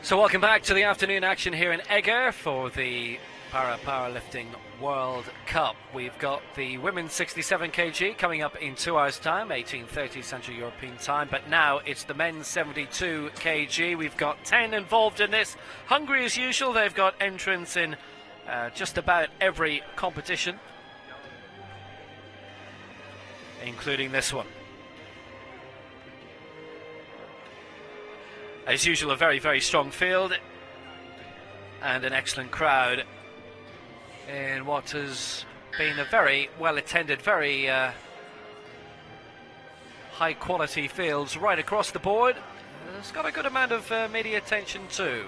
So welcome back to the afternoon action here in Eger for the Powerlifting World Cup. We've got the women's 67 kg coming up in 2 hours time, 18:30 Central European time, but now it's the men's 72 kg. We've got 10 involved in this. Hungary as usual, they've got entrants in just about every competition, including this one. As usual, a very, very strong field and an excellent crowd in what has been a very well-attended, very high-quality fields right across the board. It's got a good amount of media attention too.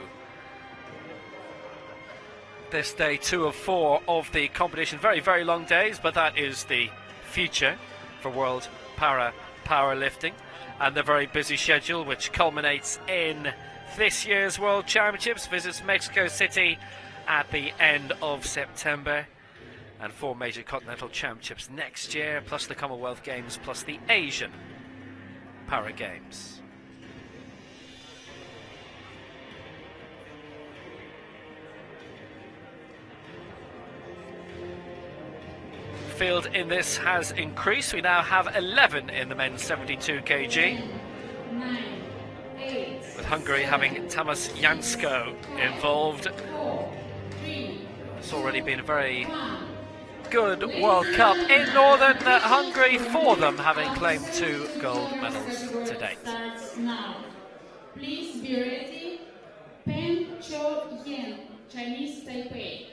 This day 2 of 4 of the competition. Very, very long days, but that is the future for World Powerlifting. And the very busy schedule, which culminates in this year's World Championships, visits Mexico City at the end of September, and 4 major continental championships next year, plus the Commonwealth Games, plus the Asian Para Games. Field in this has increased. We now have 11 in the men's 72 kg, with Hungary having Tamas Jansko involved. It's already been a very good World Cup in Northern Hungary for them, having claimed 2 gold medals to date. Starts now. Please be ready. Pen Cho Yen, Chinese Taipei.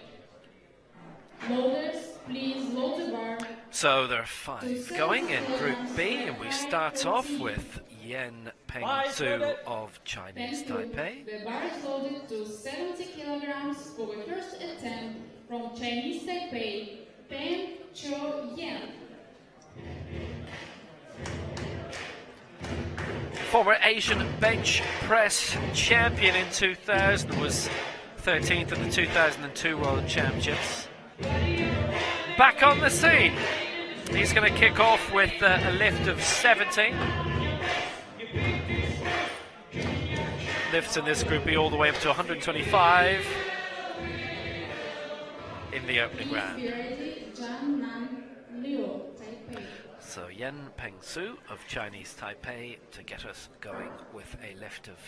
Loaders, please load the bar. So there are 5 going in Group B, and we start off with Yen Pengzu of Chinese Taipei. The bar is loaded to 70 kilograms for the first attempt from Chinese Taipei, Pen Cho Yen. Former Asian bench press champion in 2000, was 13th at the 2002 World Championships. Back on the scene. He's going to kick off with a lift of 70. Lifts in this group be all the way up to 125 in the opening round. So Yen Pengzu of Chinese Taipei to get us going with a lift of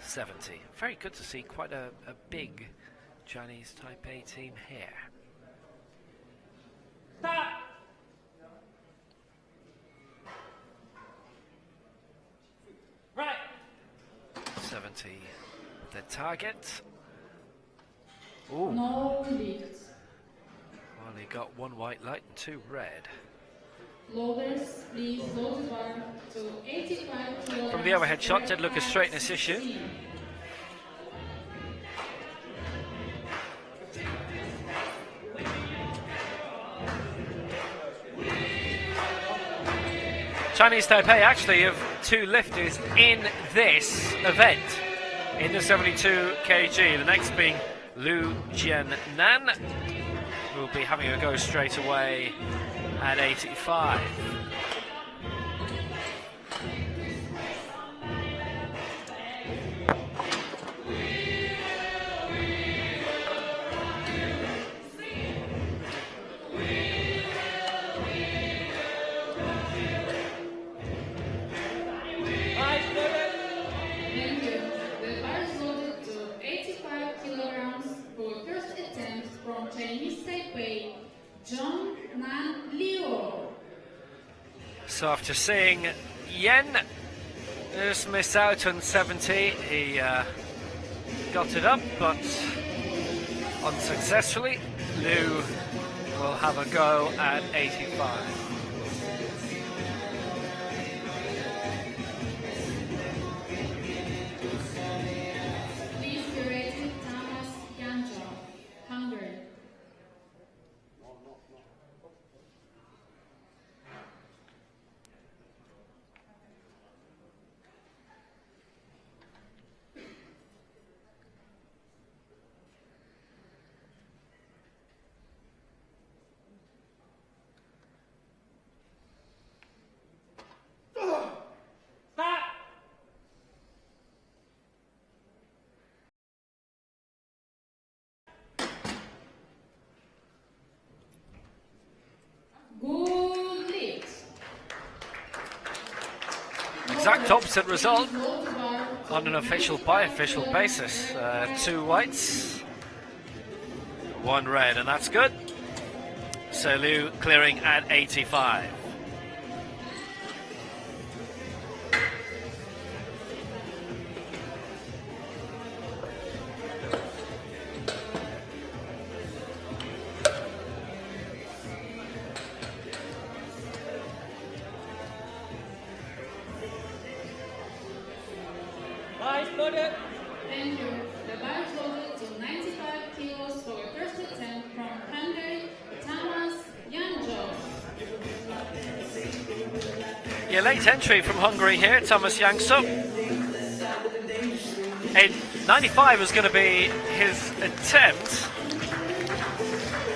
70. Very good to see quite a big Chinese Taipei team here. Right. 70 the target. Ooh. No lift. Well, he got 1 white light and 2 red. Loaders, please load the bar to 85 kilograms. From the overhead shot, did look a straightness issue. Chinese Taipei actually have 2 lifters in this event, in the 72 kg. The next being Lu Jiannan, who will be having a go straight away at 85. So after seeing Yen just miss out on 70, he got it up, but unsuccessfully. Liu will have a go at 85. Please be ready, Thomas Yanjo, Hungary. Exact opposite result on an official by official basis. 2 whites, 1 red, and that's good. So Liu clearing at 85. Thank you. The bar is loaded to 95 kilos for the first attempt from Hungary, Thomas Yanjo. Yeah, late entry from Hungary here, Thomas Yanso. And 95 is going to be his attempt,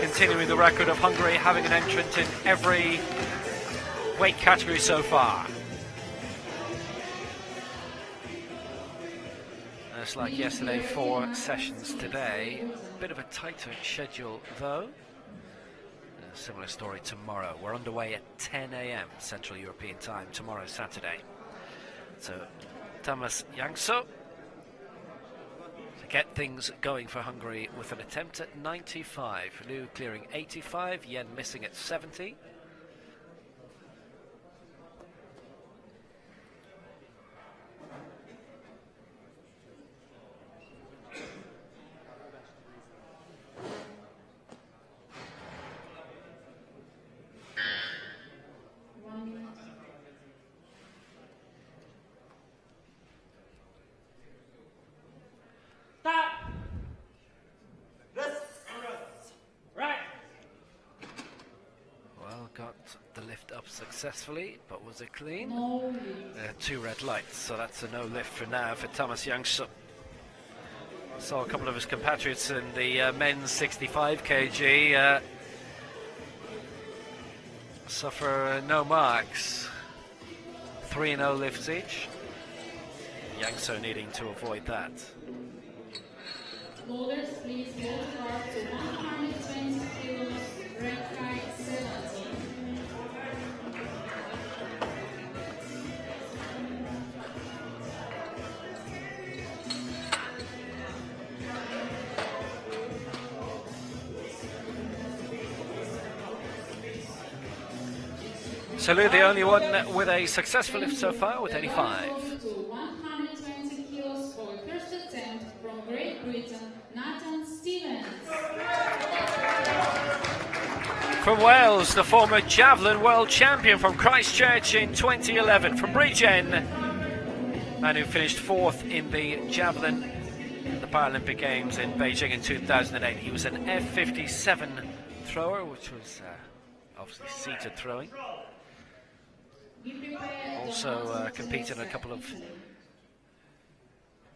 continuing the record of Hungary having an entrant in every weight category so far. Just like yesterday, 4 sessions today. Bit of a tighter schedule though. A similar story tomorrow. We're underway at 10 a.m. Central European Time tomorrow, Saturday. So Thomas Yangso get things going for Hungary with an attempt at 95. Liu clearing 85, Yen missing at 70. Got the lift up successfully, but was it clean? No. 2 red lights, so that's a no lift for now for Thomas Youngson. Saw a couple of his compatriots in the men's 65 kg suffer no marks. 3 no lifts each. Youngson needing to avoid that. Loaders, please load hard to 120 kilos, red height 70. So Lou, the only one with a successful lift so far with 85. To 120 kilos for the first attempt from Great Britain, Nathaniel. From Wales, the former javelin world champion from Christchurch in 2011. From Bridgend, man who finished 4th in the javelin at the Paralympic Games in Beijing in 2008. He was an F57 thrower, which was obviously seated throwing. Also competed in a couple of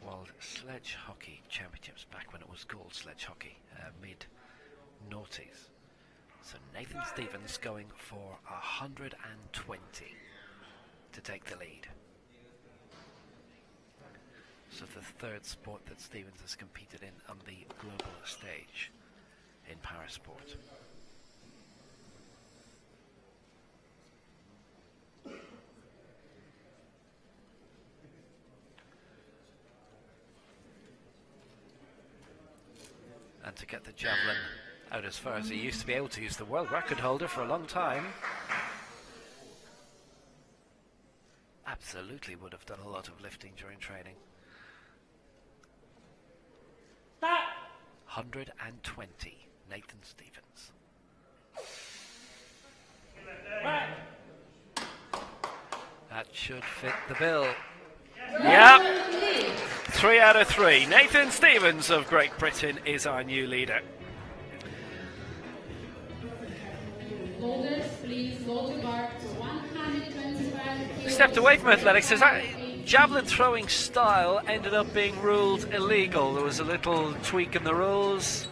World Sledge Hockey Championships back when it was called Sledge Hockey, mid-noughties. So Nathan Stevens going for 120 to take the lead. So the 3rd sport that Stevens has competed in on the global stage in parasport. And to get the javelin out as far as he used to be able to use, the world record holder for a long time. Absolutely would have done a lot of lifting during training. 120, Nathan Stevens. That should fit the bill. Yep. 3 out of 3. Nathan Stevens of Great Britain is our new leader. Loaders, please load the bar to 125 Stepped away from athletics. His javelin throwing style ended up being ruled illegal. There was a little tweak in the rules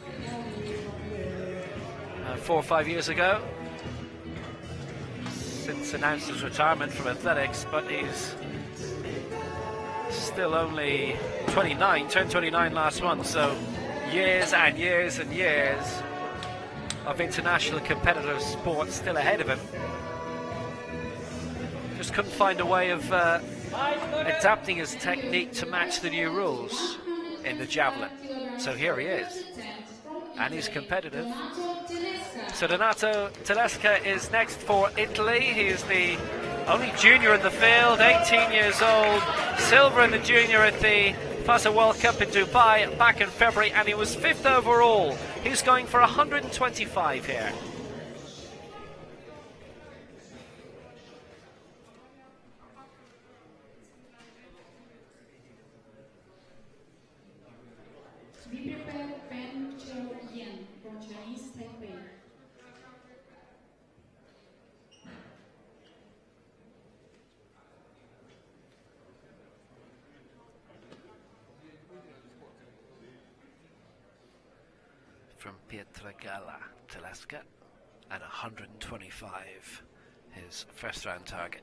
4 or 5 years ago. Since announced his retirement from athletics, but he's still only 29, turned 29 last month, so years and years and years of international competitive sport still ahead of him. Just couldn't find a way of adapting his technique to match the new rules in the javelin. So here he is, and he's competitive. So Donato Telesca is next for Italy. He is the only junior in the field, 18 years old, silver in the junior at the FASA World Cup in Dubai back in February, and he was 5th overall. He's going for 125 here. Be prepared, Yen from Chinese Taipei. From Pietragala, Telesca, at 125, his first round target.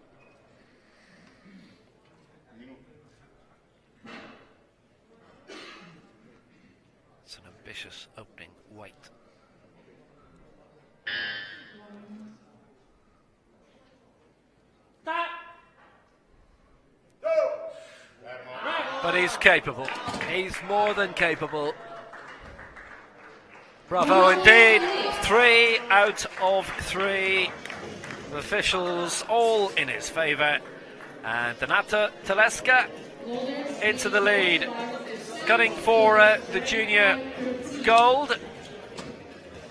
It's an ambitious opening weight. But he's capable. He's more than capable. Bravo indeed. 3 out of 3. The officials all in his favour. And Donato Telesca into the lead. Gunning for the junior gold.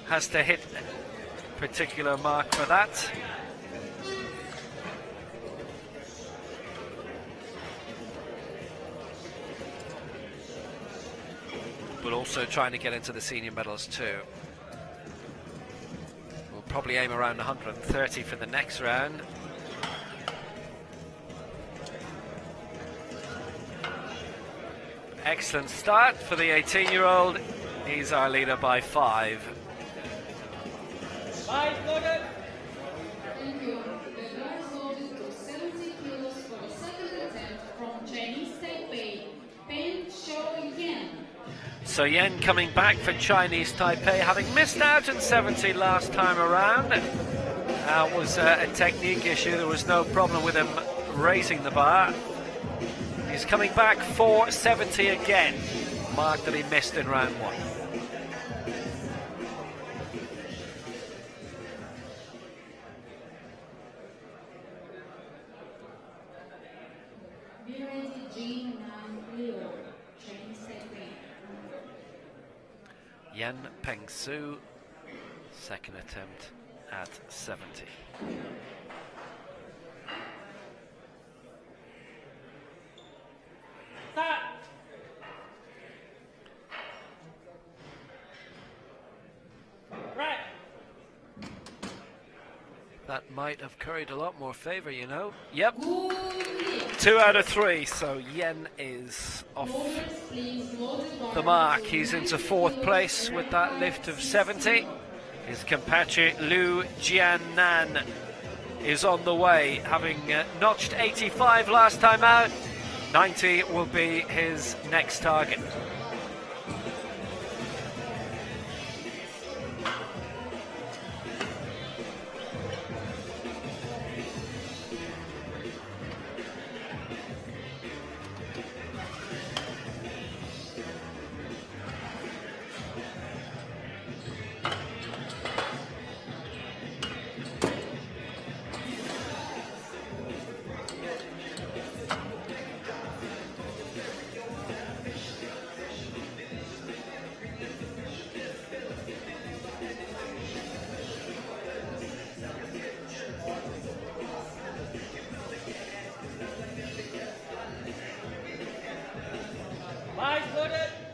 Has to hit a particular mark for that. But also trying to get into the senior medals too. We'll probably aim around 130 for the next round. Excellent start for the 18-year-old. He's our leader by 5. Thank you. The guards loaded to 70 kilos for the second attempt from Chinese Taipei, Pen Shou Yan. So Yen coming back for Chinese Taipei, having missed out in 70 last time around. It was a technique issue. There was no problem with him raising the bar. He's coming back for 70 again, mark that he missed in round 1. Yen Pengsu, second attempt at 70. Right. That might have carried a lot more favour, you know. Yep. 2 out of 3, so Yen is off the mark. He's into 4th place with that lift of 70. His compatriot Liu Jiannan is on the way, having notched 85 last time out. 90 will be his next target.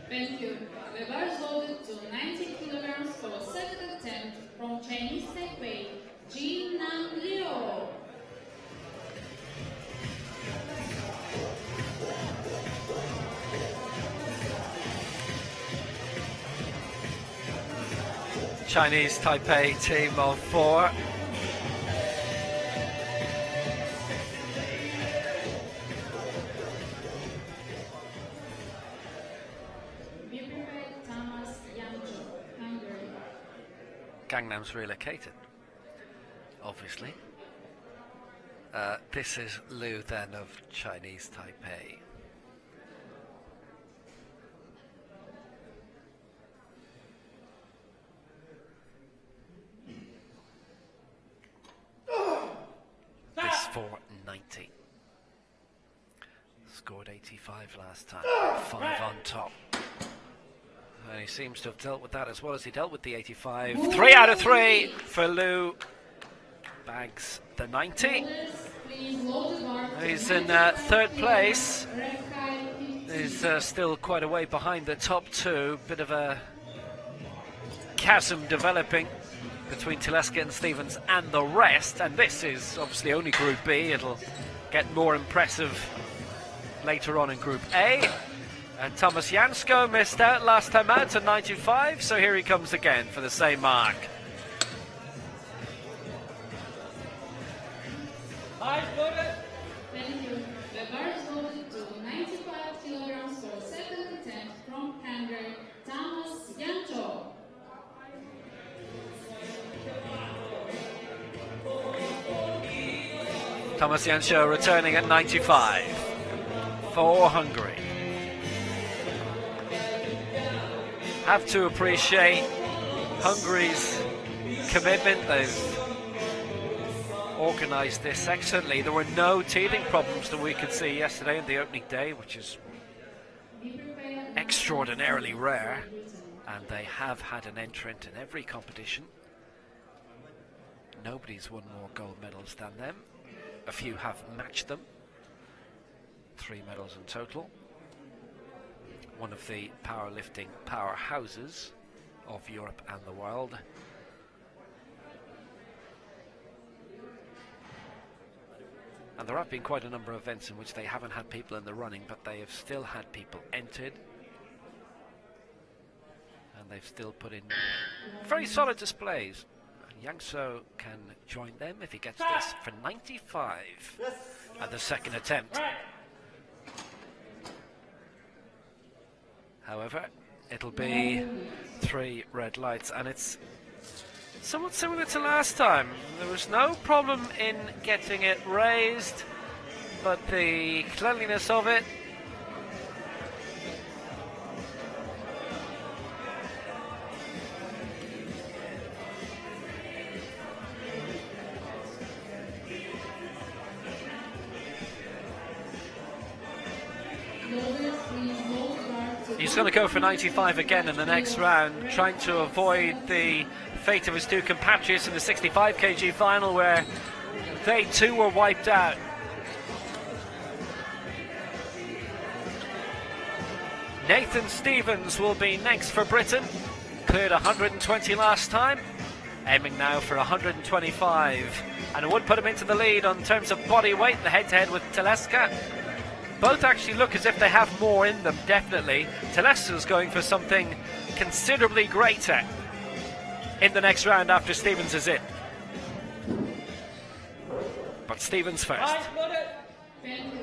Thank you. The bar is loaded to 90 kilograms for a second attempt from Chinese Taipei, Jinan Liu. Chinese Taipei team of 4. Gangnam's relocated, obviously. This is Liu then of Chinese Taipei. This for 90. Scored 85 last time, 5 on top. And he seems to have dealt with that as well as he dealt with the 85. 3 out of 3 for Liu. Bags the 90. He's in 3rd place. He's still quite a way behind the top 2. Bit of a chasm developing between Telesca and Stevens and the rest. And this is obviously only Group B. It'll get more impressive later on in Group A. And Thomas Jansko missed out last time out to 95, so here he comes again for the same mark. Thank you. The bar is loaded to 95 kilograms for a second attempt from Hungary, Thomas Jansko. Thomas Jansko returning at 95 for Hungary. have to appreciate Hungary's commitment. They've organised this excellently. There were no teething problems that we could see yesterday on the opening day, which is extraordinarily rare, and they have had an entrant in every competition. Nobody's won more gold medals than them. A few have matched them. 3 medals in total. One of the powerlifting powerhouses of Europe and the world. And there have been quite a number of events in which they haven't had people in the running, but they have still had people entered. And they've still put in very solid displays. And Yangso can join them if he gets this for 95 at the second attempt. However, it'll be 3 red lights, and it's somewhat similar to last time. There was no problem in getting it raised, but the cleanliness of it he's going to go for 95 again in the next round, trying to avoid the fate of his 2 compatriots in the 65 kg final, where they too were wiped out. Nathan Stevens will be next for Britain. Cleared 120 last time, aiming now for 125, and it would put him into the lead on terms of body weight, the head-to-head with Telesca. Both actually look as if they have more in them, definitely. Telesca's going for something considerably greater in the next round after Stevens is in. But Stevens first. Thank you.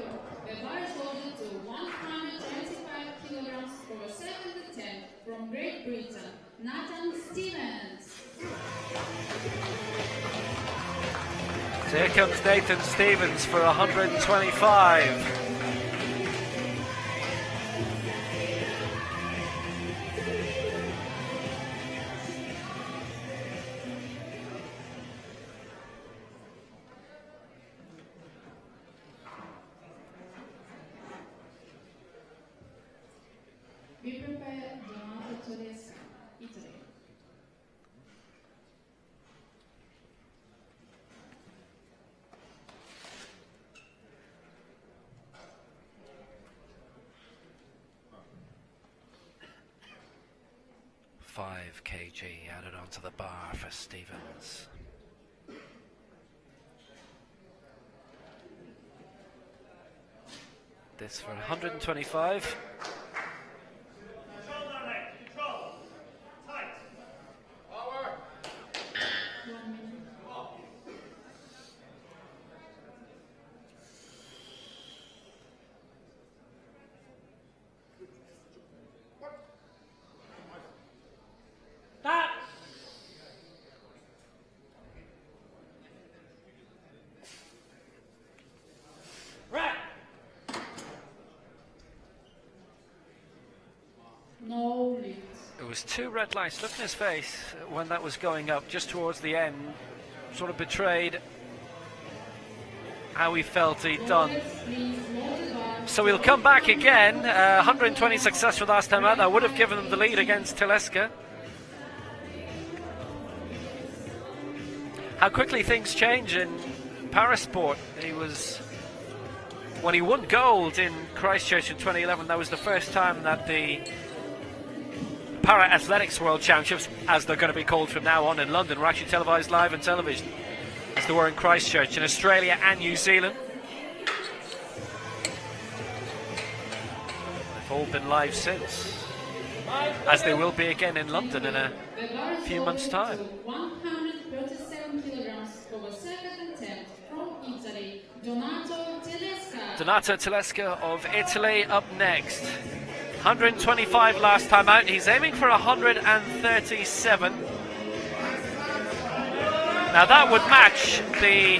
The bar is loaded to 125 kilograms for a second attempt from Great Britain, Nathaniel Stevens. So here comes Nathan Stevens for 125. Be prepared, Telesca, Italy. Five kg added onto the bar for Stevens. This for 125. No leads. It was 2 red lights. Look at his face when that was going up, just towards the end. Sort of betrayed how he felt he'd done. So he'll come back again. 120 successful last time out. That would have given them the lead against Telesca. How quickly things change in parasport. When he won gold in Christchurch in 2011, that was the first time that the Para Athletics World Championships, as they're going to be called from now on in London, were actually televised live on television, as they were in Christchurch, in Australia and New Zealand. They've all been live since, as they will be again in London in a few months' time. 137 kilograms for a second attempt from Italy, Donato Telesca. Donato Telesca of Italy up next. 125 last time out. He's aiming for 137. Now that would match the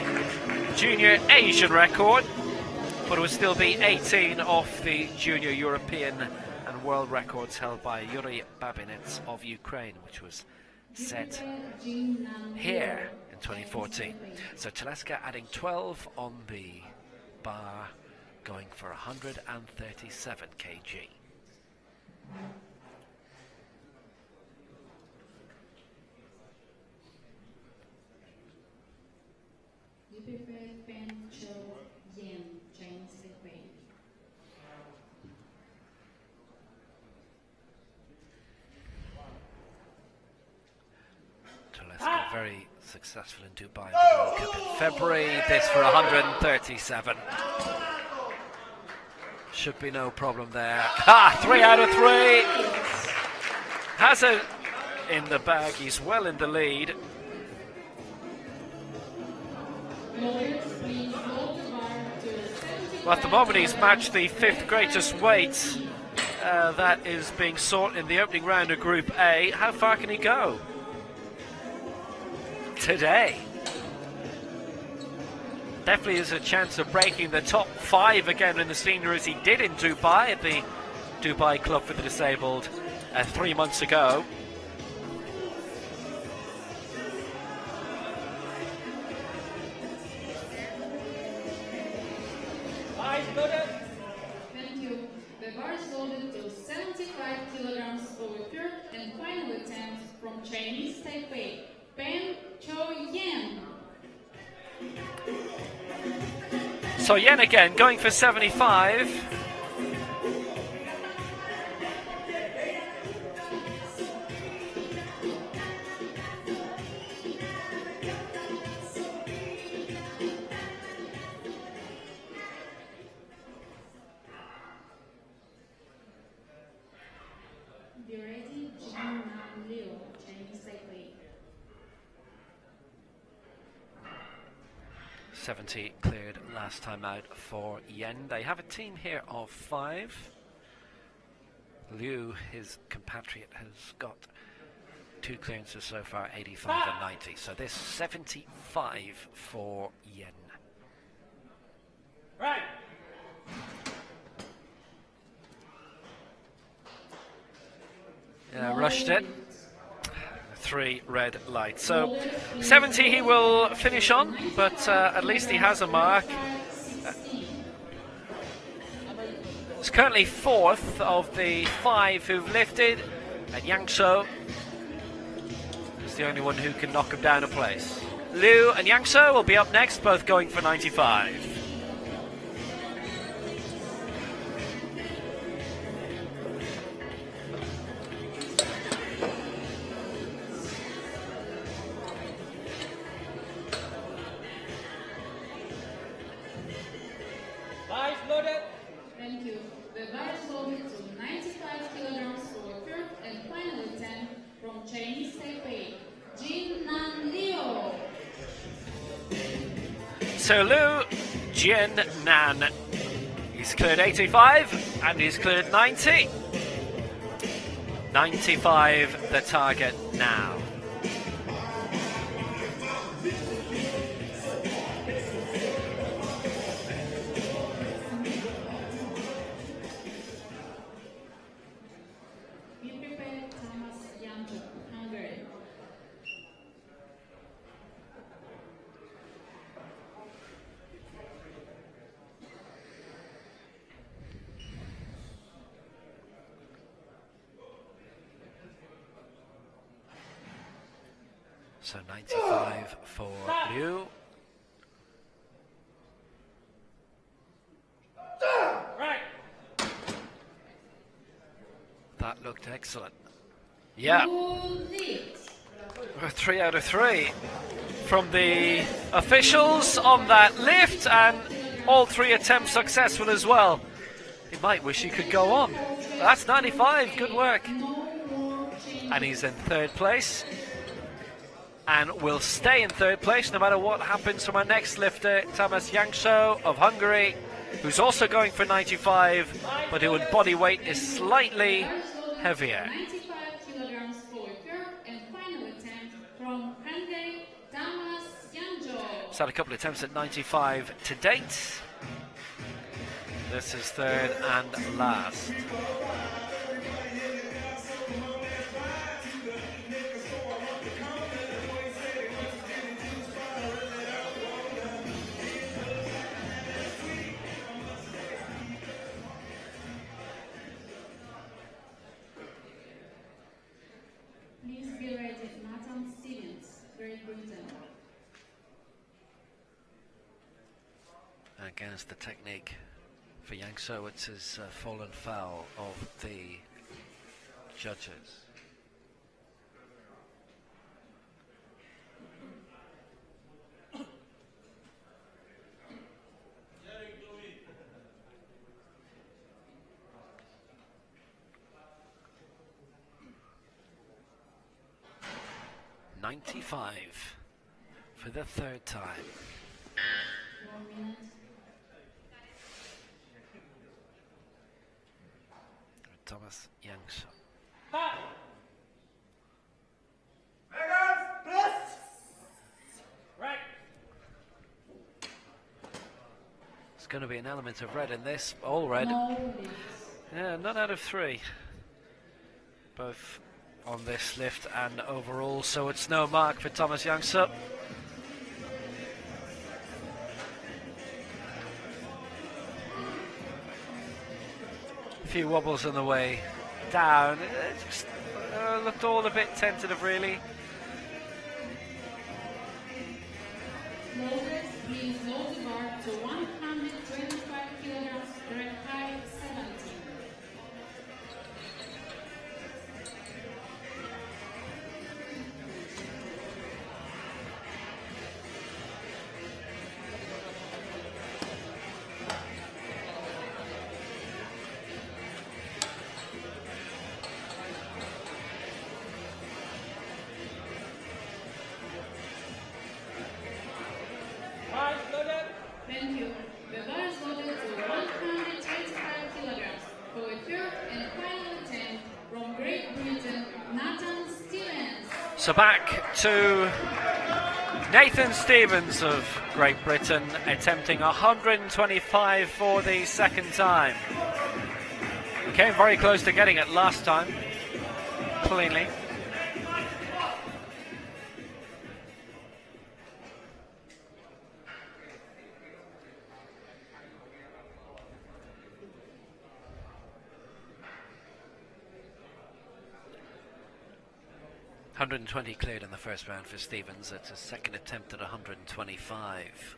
junior Asian record. but it would still be 18 off the junior European and world records held by Yuri Babinets of Ukraine, which was set here in 2014. So Telesca adding 12 on the bar, going for 137 kg. You prefer Pen Cho Yen, Chinese Taipei. Telesca very successful in Dubai in the World Cup in February. This for 137. Should be no problem there. 3 out of 3. Has it in the bag. He's well in the lead. Well, at the moment he's matched the 5th greatest weight that is being sought in the opening round of Group A. How far can he go today? Definitely is a chance of breaking the top 5 again in the senior, as he did in Dubai at the Dubai Club for the Disabled 3 months ago. Thank you. The bar is loaded to 75 kilograms over third and final attempt from Chinese Taipei, Pen Cho Yen. So Yen again going for 75. Be ready, Jin Leo, Chinese Taipei. 70 cleared last time out for Yen. They have a team here of 5. Liu, his compatriot, has got 2 clearances so far, 85 and 90. So this 75 for Yen. Right. Yeah, rushed it. 3 red lights. So 70 he will finish on, but at least he has a mark. It's currently 4th of the 5 who've lifted, and Yang Shou is the only one who can knock him down a place. Liu and Yang Shou will be up next, both going for 95. Thank you. The bar is loaded to 95 kilograms for third and final attempt from Chinese Taipei, Jin Leo. So Liu Jian Nan, he's cleared 85 and he's cleared 90. 95 the target now. Be prepared, Hungary. So 95 for Liu. Right. That looked excellent. Yeah. 3 out of 3 from the officials on that lift, and all 3 attempts successful as well. He might wish he could go on. That's 95, good work. And he's in 3rd place, and will stay in 3rd place no matter what happens from our next lifter, Tamas Yangsho of Hungary, who's also going for 95, but who in body weight is slightly heavier. 95 kilograms for third and final attempt from Hungary, Tamas Yanjo. He's had a couple of attempts at 95 to date. This is third and last. Please be ready, Nathaniel, Great Britain. Against the technique for Yang So, it's his fallen foul of the judges. .95 for the third time. 1 minute. Thomas Yang So. There's going to be an element of red in this. All red. No, Yeah, none out of 3. Both on this lift and overall, so it's no mark for Thomas Yang So. A few wobbles on the way down. It just looked all a bit tentative, really. Progress brings low the bar to 125 kilograms, grade high 70. Thank you. The bar is loaded to 125 kilograms for a third and final attempt from Great Britain, Nathan Stevens. So back to Nathan Stevens of Great Britain, attempting 125 for the second time. Came very close to getting it last time, cleanly. .120 cleared in the first round for Stevens. It's his second attempt at 125.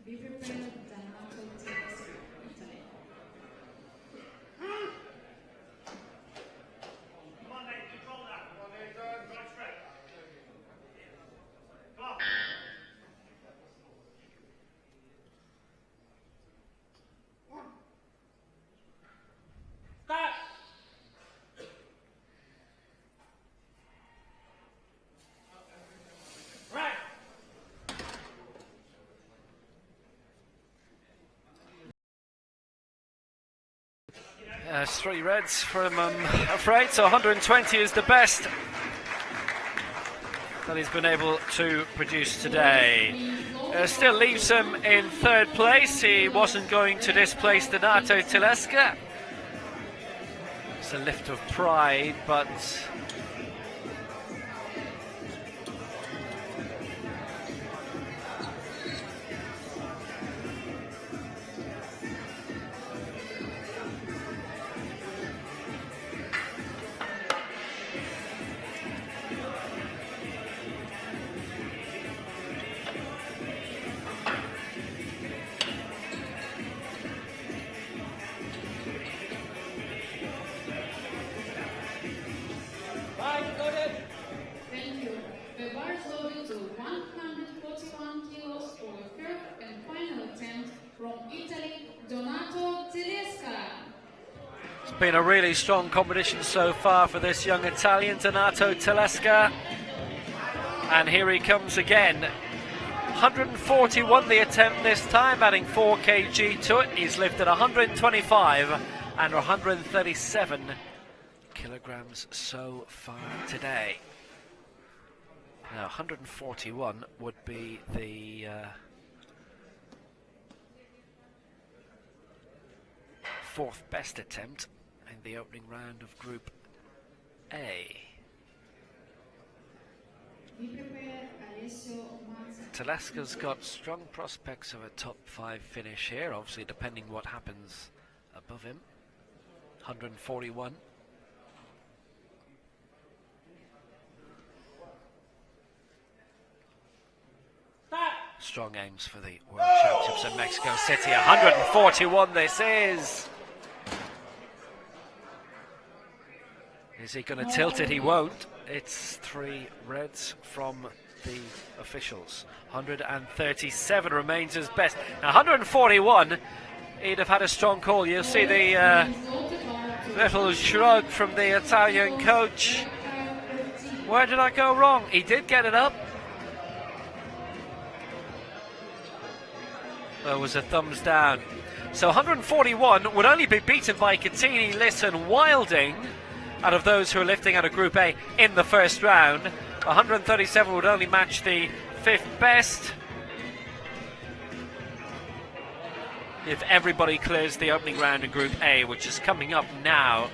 Be prepared, Untitled Chapter, Italy. There's 3 reds for him, I'm afraid, so 120 is the best that he's been able to produce today. Still leaves him in third place. He wasn't going to displace Donato Telesca. It's a lift of pride, but Thank you. The bar is loaded to 141 kilos for the third and final attempt from Italy, Donato Telesca. it's been a really strong competition so far for this young Italian, Donato Telesca. And here he comes again. 141 the attempt this time, adding 4 kg to it. He's lifted 125 and 137 kilograms so far today. Now 141 would be the fourth best attempt in the opening round of Group A. Telesca's got strong prospects of a top 5 finish here, obviously depending what happens above him. 141. Strong aims for the World Championships in Mexico City. 141 this is. Is he going to tilt it? He won't. It's 3 reds from the officials. 137 remains his best. Now 141, he'd have had a strong call. You'll see the little shrug from the Italian coach. Where did I go wrong? He did get it up. There was a thumbs down. So 141 would only be beaten by Contini, Liss and Wilding out of those who are lifting out of Group A in the first round. 137 would only match the 5th best if everybody clears the opening round in Group A, which is coming up now.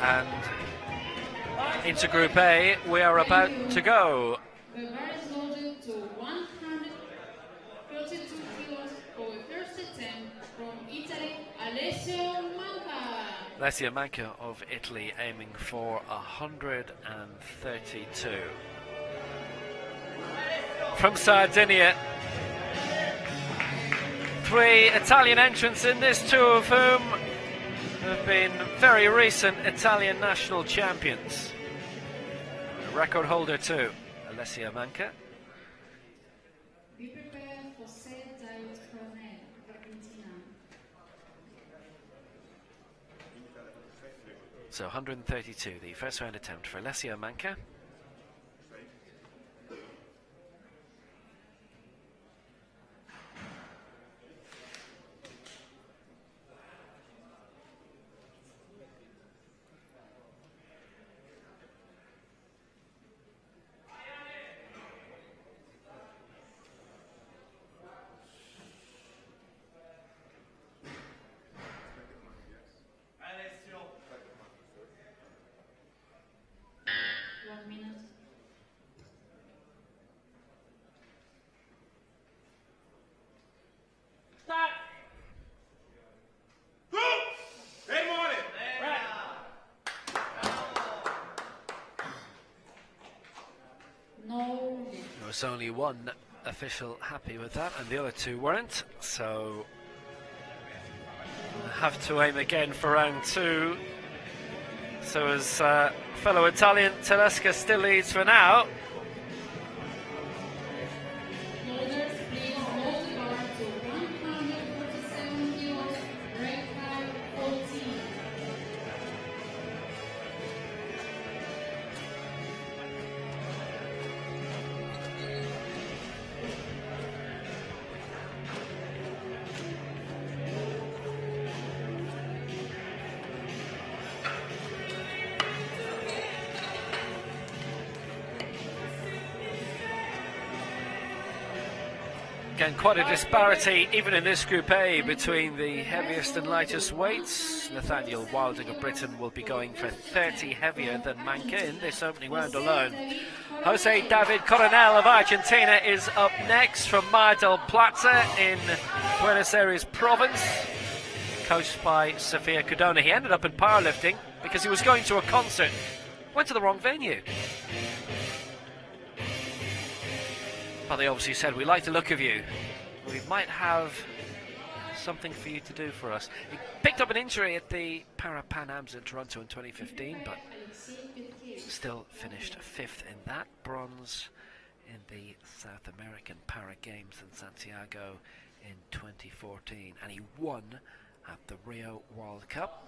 And into Group A we are about to go. The bar is loaded to 132 kilos for the first attempt from Italy, Alessio Manca of Italy aiming for 132. From Sardinia, 3 Italian entrants in this, 2 of whom have been very recent Italian national champions. A record holder too, Alessio Manca. Be prepared for Coronel, Argentina. So 132, the first round attempt for Alessio Manca. There was only one official happy with that, and the other 2 weren't, so have to aim again for round 2. So as fellow Italian Telesca still leads for now. Loaders, please load the bar to 147 kilos, break time 14. Again, quite a disparity, even in this Group A, between the heaviest and lightest weights. Nathaniel Wilding of Britain will be going for 30 heavier than Manca in this opening round alone. Jose David Coronel of Argentina is up next from Mar del Plata in Buenos Aires province, coached by Sofia Cardona. He ended up in powerlifting because he was going to a concert, went to the wrong venue. But they obviously said, we like the look of you. We might have something for you to do for us. He picked up an injury at the Para Pan Ams in Toronto in 2015, but still finished 5th in that, bronze in the South American Para Games in Santiago in 2014. And he won at the Rio World Cup.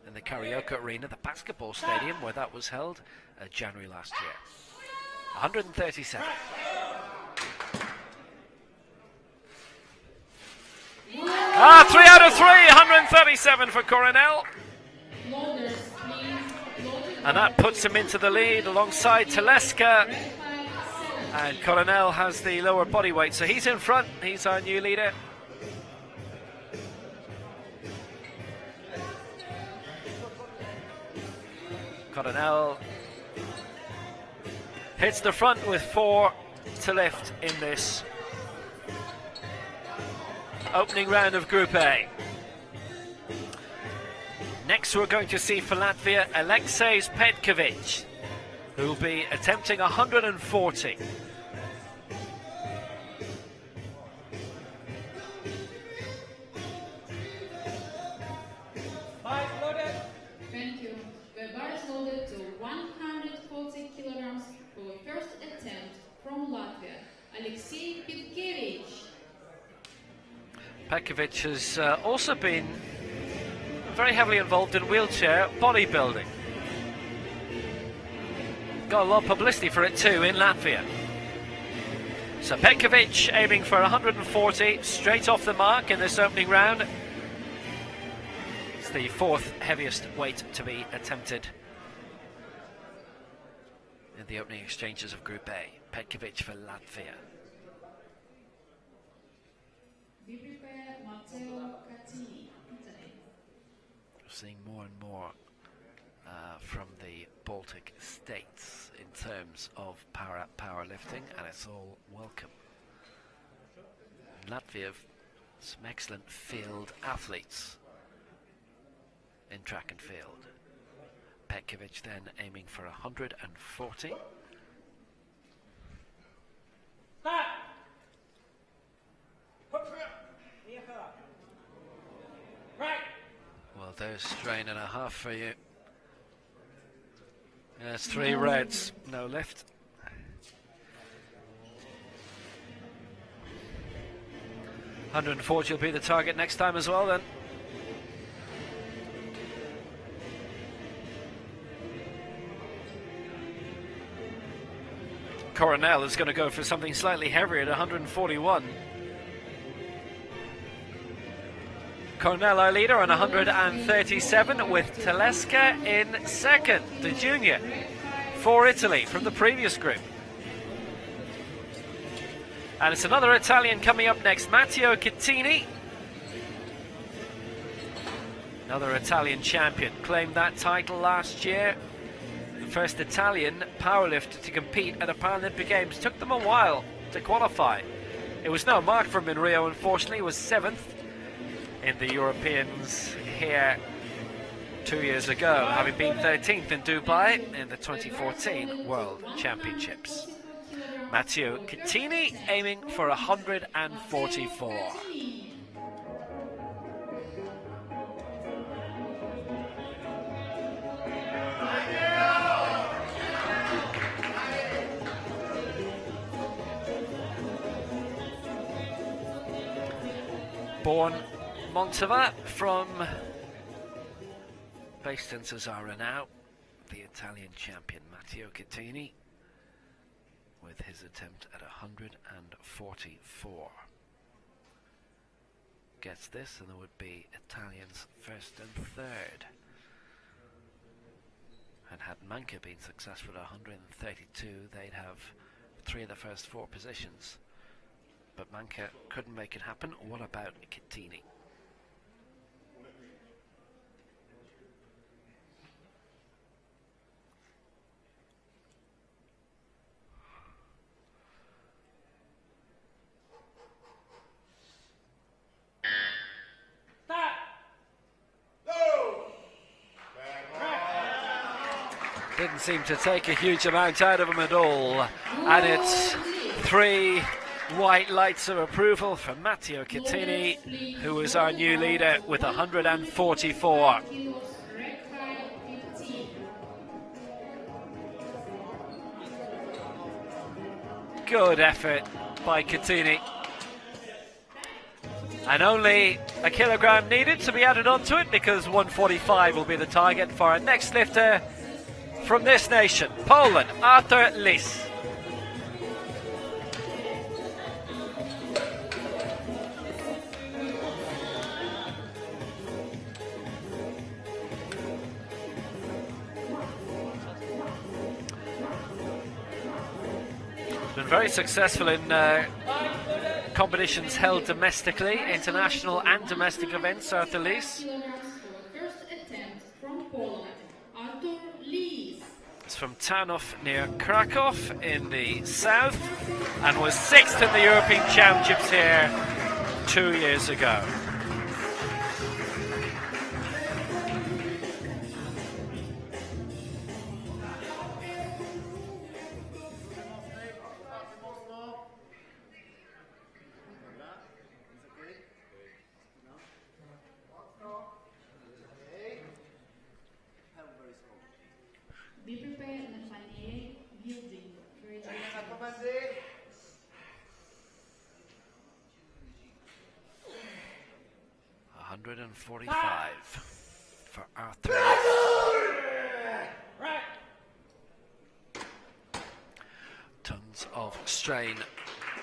in the Karaoke Arena, the basketball stadium where that was held January last year. 137. Ah, 3 out of 3, 137 for Coronel. And that puts him into the lead alongside Telesca. And Coronel has the lower body weight, so he's in front. He's our new leader. Coronel hits the front with 4 to lift in this opening round of Group A. Next we're going to see for Latvia Aleksejs Petkovic, who will be attempting 140. Thank you. The bar is loaded to 140 kilograms for first attempt from Latvia, Aleksej Petkovic. Petkovic has also been very heavily involved in wheelchair bodybuilding. Got a lot of publicity for it too in Latvia. So Petkovic aiming for 140, straight off the mark in this opening round. It's the 4th heaviest weight to be attempted in the opening exchanges of Group A. Petkovic for Latvia. We prepare Contini. Seeing more and more from the Baltic states in terms of powerlifting, and it's all welcome. In Latvia, some excellent field athletes in track and field. Petkovic then aiming for 140. Well, there's strain and a half for you. There's 3 reds, no lift. $140 will be the target next time as well then. Coronel is going to go for something slightly heavier at 141. Coronel, our leader, on 137, with Telesca in second, the junior, for Italy from the previous group. And it's another Italian coming up next, Matteo Contini. Another Italian champion, claimed that title last year. The first Italian powerlifter to compete at a Paralympic Games. Took them a while to qualify. It was no mark for him in Rio, unfortunately. He was 7th. In the Europeans here 2 years ago, having been 13th in Dubai in the 2014 World Championships. Matteo Contini aiming for 144. Born Montova from, based in Cesara now, the Italian champion Matteo Contini with his attempt at 144. Gets this and there would be Italians 1st and 3rd. And had Manca been successful at 132, they'd have 3 of the first 4 positions. But Manca couldn't make it happen. What about Contini? Didn't seem to take a huge amount out of him at all. And it's 3 white lights of approval for Matteo Contini, who is our new leader with 144. Good effort by Contini. And only a kilogram needed to be added onto it, because 145 will be the target for our next lifter from this nation, Poland, Arthur Lis. Been very successful in competitions held domestically, international and domestic events, Arthur Lis. It's from Tarnów near Krakow in the south, and was 6th in the European Championships here 2 years ago. Be prepared, Nathaniel, building. Very good. 145 for Arthur. Tons of strain,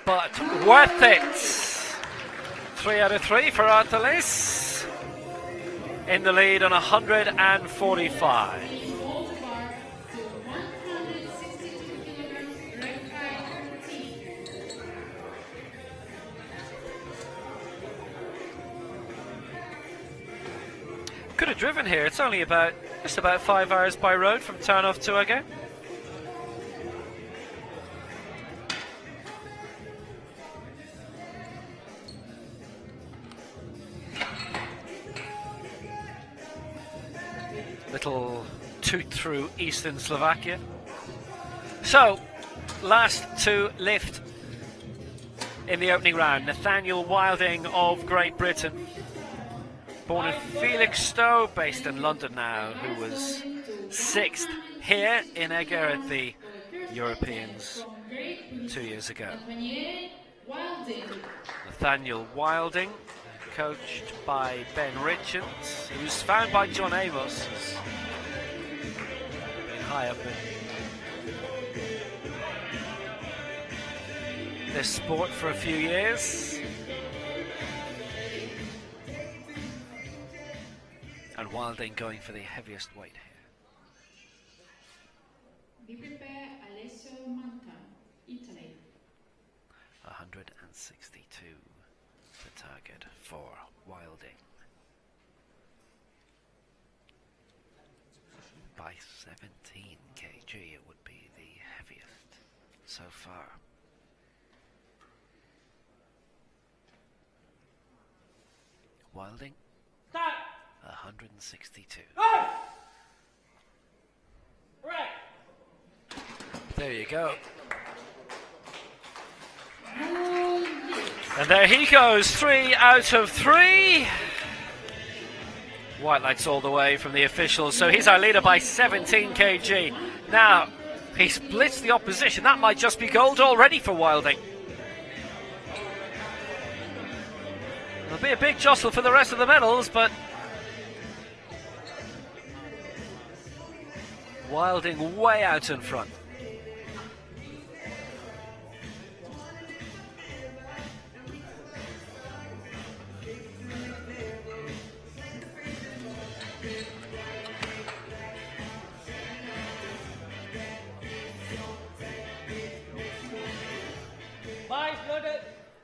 but worth it. 3 out of 3 for Arthur Lis. In the lead on 145. Could have driven here. It's only just about 5 hours by road from Tarnów to Eger. Little toot through eastern Slovakia. So, last to lift in the opening round, Nathaniel Wilding of Great Britain. Born in Felixstowe, based in London now, who was 6th here in Eger at the Europeans 2 years ago. Nathaniel Wilding, coached by Ben Richards, who's found by John Amos, been high up in this sport for a few years. And Wilding going for the heaviest weight here. Be prepared, Alessio Manca, Italy. 162 the target for Wilding. By 17 kg it would be the heaviest so far. Wilding. 162. There you go. And there he goes, 3 out of 3. White lights all the way from the officials, so he's our leader by 17 kg. Now, he splits the opposition. That might just be gold already for Wilding. There'll be a big jostle for the rest of the medals, but Wilding way out in front.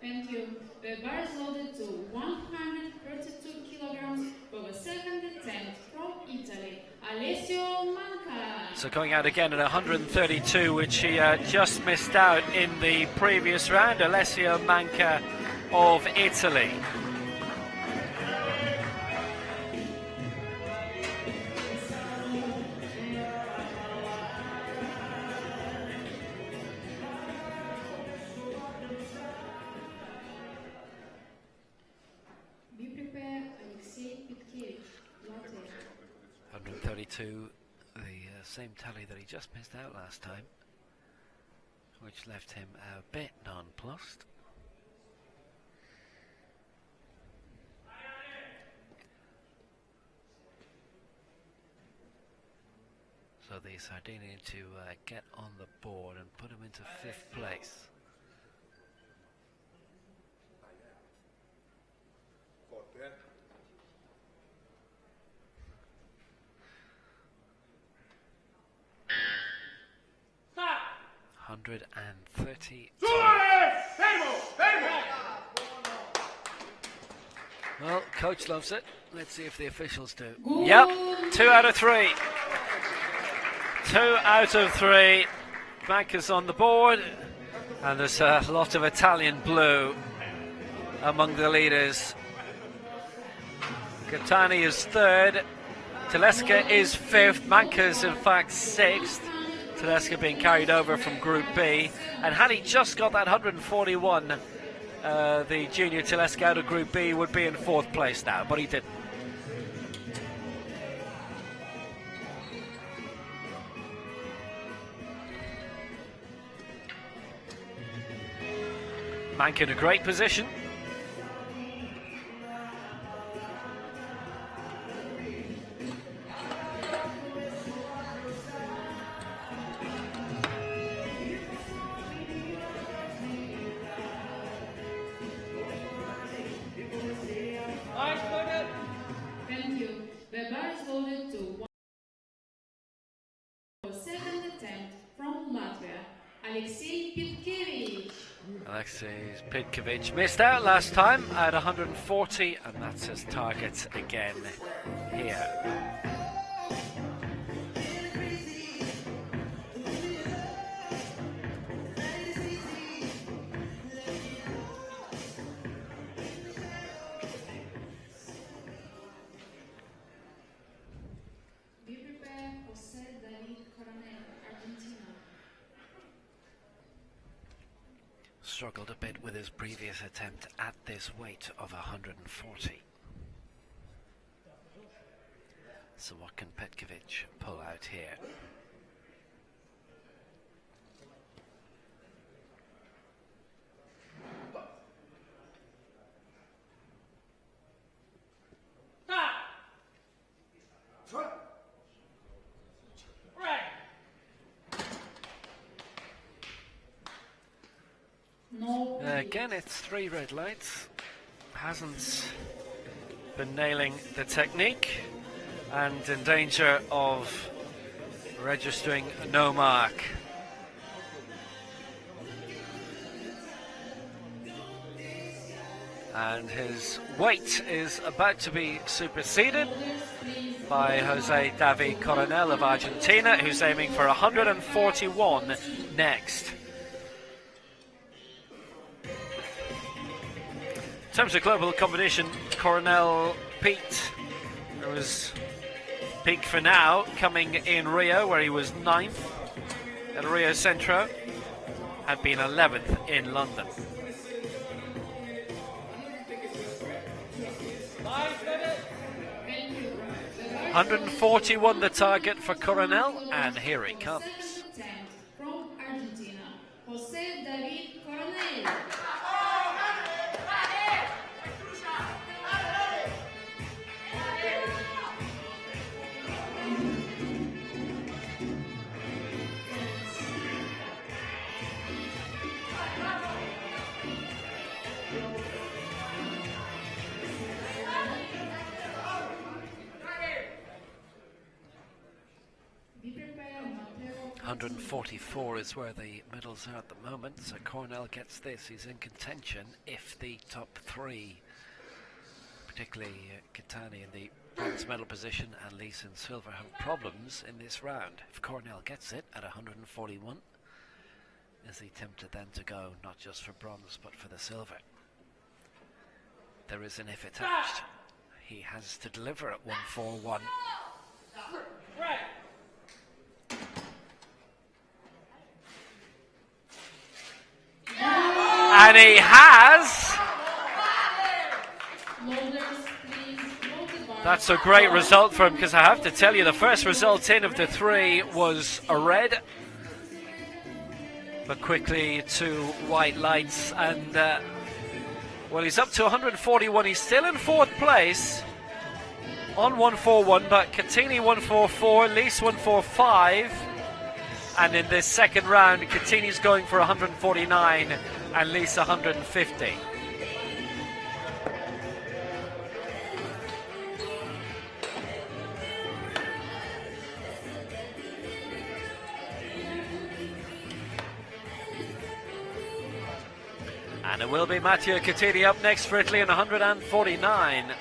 Thank you. The bar is loaded to 132 kilograms for the second attempt from Italy, Alessio Manca. So going out again at 132, which he just missed out in the previous round, Alessio Manca of Italy. Be prepared, Alexei Pitkevich, Latte. 132, the same tally that he just missed out last time, which left him a bit nonplussed. So the Sardinian to get on the board and put him into 5th place. Stop. 130. Well, coach loves it. Let's see if the officials do. Yep, 2 out of 3. 2 out of 3. Bankers on the board, and there's a lot of Italian blue among the leaders. Contini is 3rd. Telesca is 5th. Manca's in fact 6th. Telesca being carried over from Group B. And had he just got that 141, the junior Telesca out of Group B would be in 4th place now, but he didn't. Manca in a great position. Thank you. The bar is loaded to 1 for 2nd attempt from Latvia, Alexei Pitkevich. Alexei Pitkevich missed out last time at 140, and that's his target again here. Be prepared for Sir David Coronel, Argentina. Struggled a bit with his previous attempt at this weight of 140. So what can Pitkevich pull out here? No. Again, it's 3 red lights. Hasn't been nailing the technique, and in danger of registering no mark. And his weight is about to be superseded by Jose David Coronel of Argentina, who's aiming for 141 next. In terms of global competition, Coronel peaked. There was peak for now coming in Rio, where he was 9th at Rio Centro, had been 11th in London. 141 the target for Coronel, and here he comes. From Argentina, Jose David Coronel. Be prepared, Mateo. 144 is where the medals are at the moment, so Coronel gets this. He's in contention if the top 3, particularly Contini in the bronze medal position and Lise in silver, have problems in this round. If Coronel gets it at 141, is he tempted then to go not just for bronze but for the silver? There is an if attached. He has to deliver at 141. And he has. That's a great result for him, because I have to tell you, the first result in of the 3 was a red, but quickly 2 white lights, and well, he's up to 141. He's still in 4th place, on 141, but Contini 144, Lys 145. And in this second round, Contini's going for 149 and Lys 150. And it will be Matteo Contini up next for Italy in 149.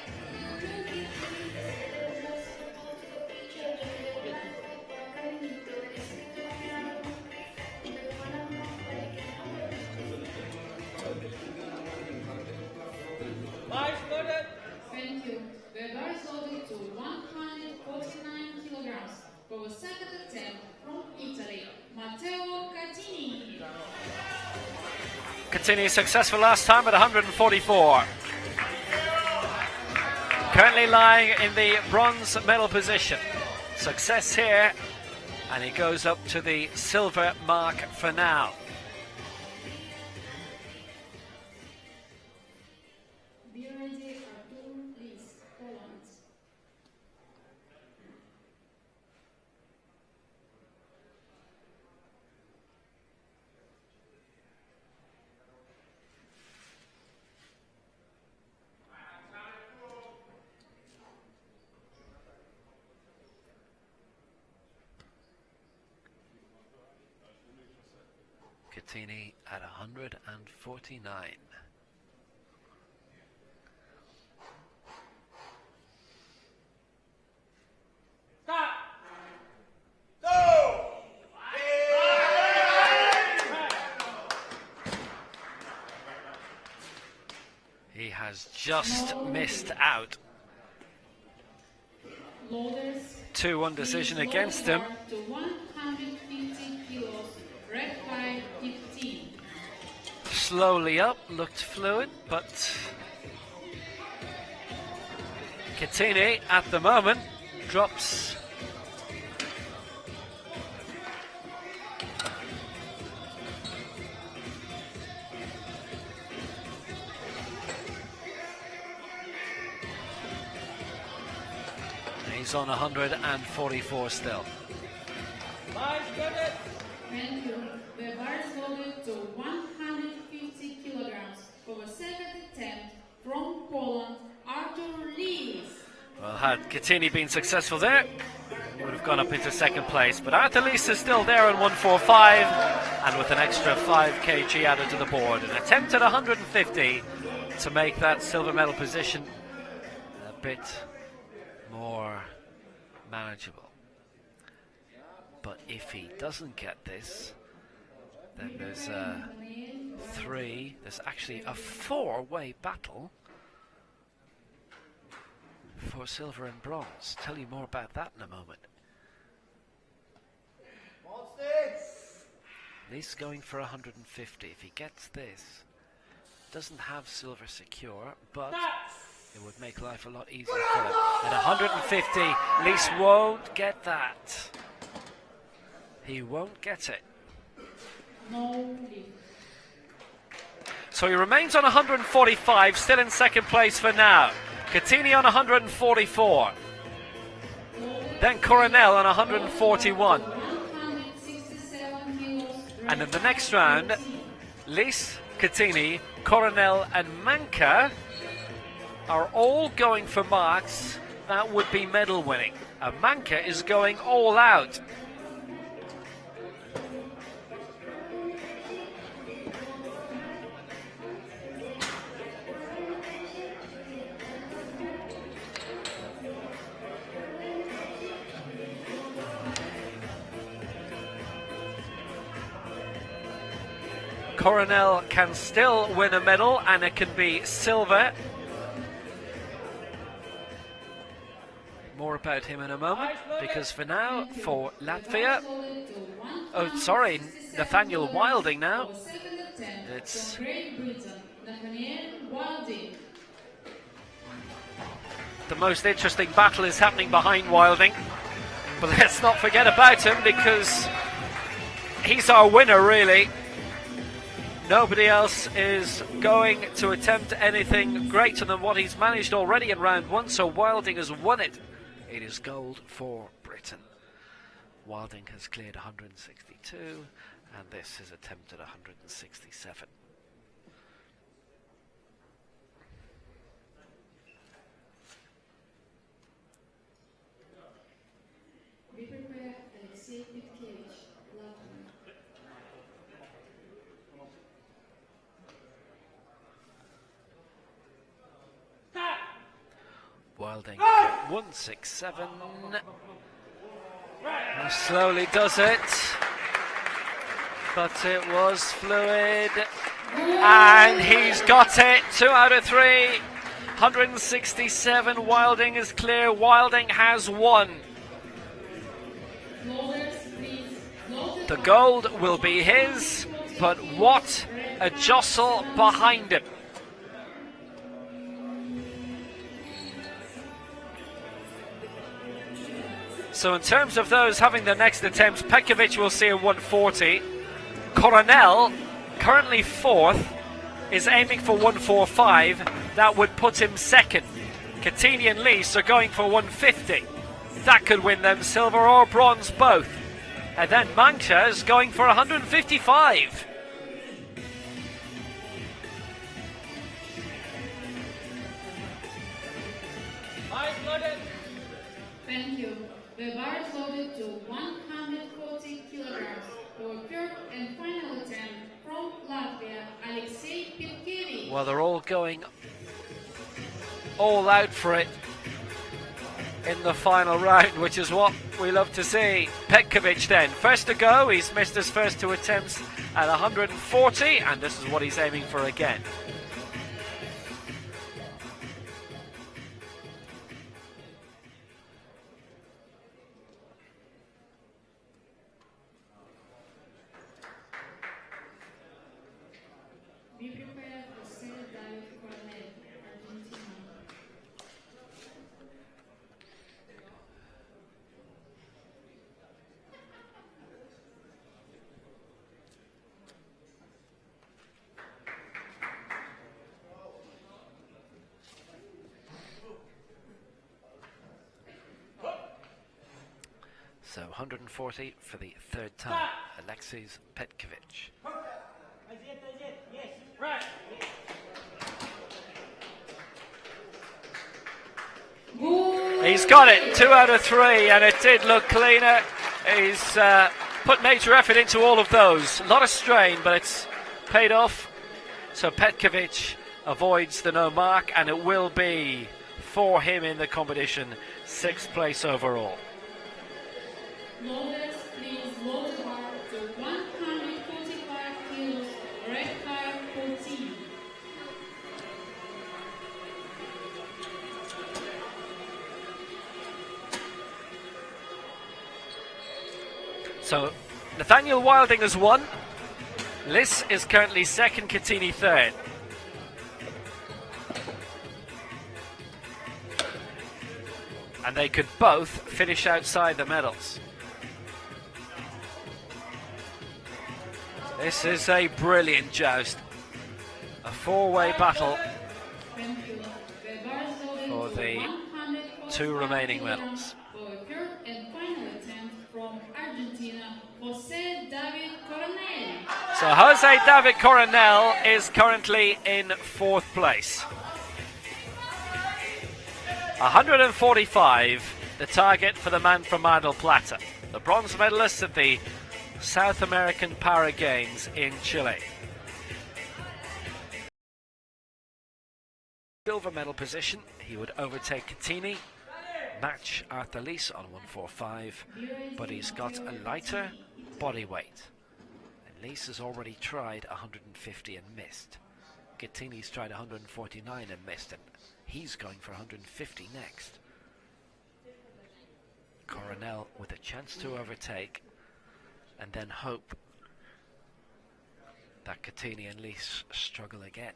Thank you. The bar is loaded to 149 kilograms for the second attempt from Italy, Matteo Contini. Contini successful last time at 144. Currently lying in the bronze medal position. Success here, and he goes up to the silver mark for now. Be ready, Artur, Lys, Poland. Contini at 149. He has just missed out. Loaders. 2-1 decision against him. To 150 kilos, red flag 15. Slowly up, looked fluid, but Contini at the moment drops. He's on 144 still. Thank you. The bar is loaded to 150 kilograms for the second attempt from Poland, Artur Lys. Well, had Contini been successful there, he would have gone up into second place. But Artur Lys is still there on 145, and with an extra 5 kg added to the board. An attempt at 150 to make that silver medal position a bit more manageable. But if he doesn't get this, then there's there's actually a 4-way battle for silver and bronze. Tell you more about that in a moment. He's going for 150. If he gets this, doesn't have silver secure, but it would make life a lot easier for him. At 150, Lys won't get that. He won't get it. No lead. So he remains on 145, still in second place for now. Contini on 144. Then Coronel on 141. 167 kilos, And in the next round, Lys, Contini, Coronel and Manca are all going for marks that would be medal winning. And Manca is going all out. Coronel can still win a medal, and it can be silver. More about him in a moment, because for now, for Latvia, oh sorry, Nathaniel Wilding now. It's Great Britain, Nathaniel Wilding. the most interesting battle is happening behind Wilding, but let's not forget about him, because he's our winner really. Nobody else is going to attempt anything greater than what he's managed already in round one, so Wilding has won it. It is gold for Britain. Wilding has cleared 162, and this is attempted 167. We prepare Alexei Pitkevich, Latvia. Wilding 167. He slowly does it, but it was fluid, and he's got it. 2 out of 3. 167. Wilding is clear. Wilding has won. The gold will be his, but what a jostle behind him. So in terms of those having the next attempts, Petkovic will see a 140. Coronel, currently 4th, is aiming for 145. That would put him 2nd. Contini and Lees are going for 150. That could win them silver or bronze both. And then Mancha is going for 155. Thank you. The bar is loaded to 140 kilograms for third and final attempt from Latvia, Alexei Pitkevich. Well, they're all going all out for it in the final round, which is what we love to see. Petkovic then, first to go. He's missed his first 2 attempts at 140, and this is what he's aiming for again. We prepare for Coronel, Argentina. So 140 for the 3rd time, Alexei Petkovic. He's got it, 2 out of 3, and it did look cleaner. He's put major effort into all of those. A lot of strain, but it's paid off. So Petkovic avoids the no mark, and it will be for him in the competition 6th place overall. Loaders, please load the bar to 145 kilos, red car 14. So Nathaniel Wilding has won. Liss is currently 2nd, Contini 3rd. And they could both finish outside the medals. This is a brilliant joust. A 4-way battle for the 2 remaining medals. For a third and final attempt from Argentina, Jose David Coronel. So Jose David Coronel is currently in 4th place. 145, the target for the man from Mar del Plata, the bronze medalist at the South American Para Games in Chile. Silver medal position, he would overtake Contini, match Arthur Lees on 145, but he's got a lighter body weight. And Lees has already tried 150 and missed. Contini's tried 149 and missed, and he's going for 150 next. Coronel with a chance to overtake, and then hope that Contini and Lees struggle again.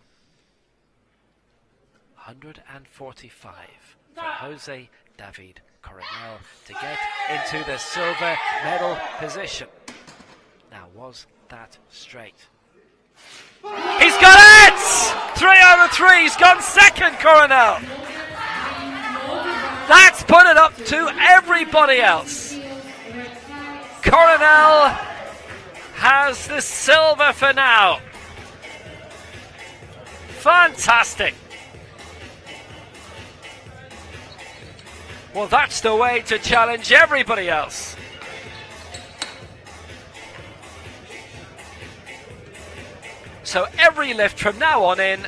145 for Jose David Coronel to get into the silver medal position. Now, was that straight? He's got it! 3 out of 3. He's gone second, Coronel. That's put it up to everybody else. Coronel has the silver for now. Fantastic. Well, that's the way to challenge everybody else. So every lift from now on in,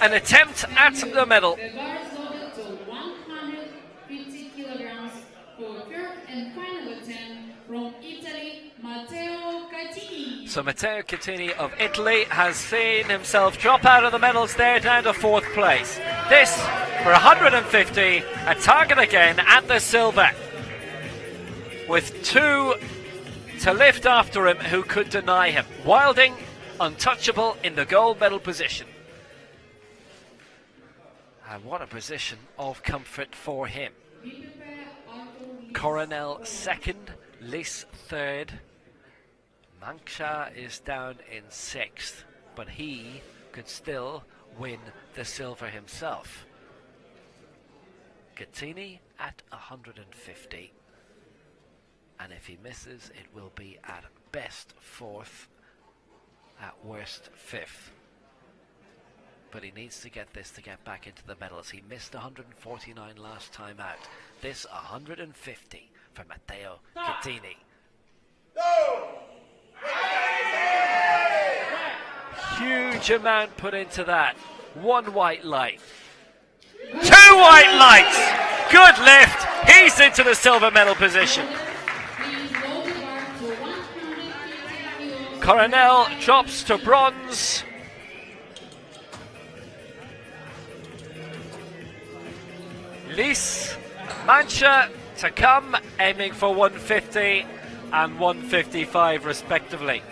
an attempt at the medal. The bar is loaded to 150 kilograms for third and final attempt from Italy, Matteo Contini. So Matteo Contini of Italy has seen himself drop out of the medals there down to 4th place. This for 150, a target again at the silver. With 2 to lift after him who could deny him. Wilding, untouchable in the gold medal position. And what a position of comfort for him. Coronel 2nd, Lys 3rd. Manksha is down in 6th, but he could still win the silver himself. Contini at 150. And if he misses, it will be at best 4th. At worst 5th. But he needs to get this to get back into the medals. He missed 149 last time out. This 150 for Matteo Contini. Huge amount put into that. 1 white light. 2 white lights. Good lift. He's into the silver medal position. Coronel drops to bronze. Lys, Mancha to come, aiming for 150 and 155 respectively.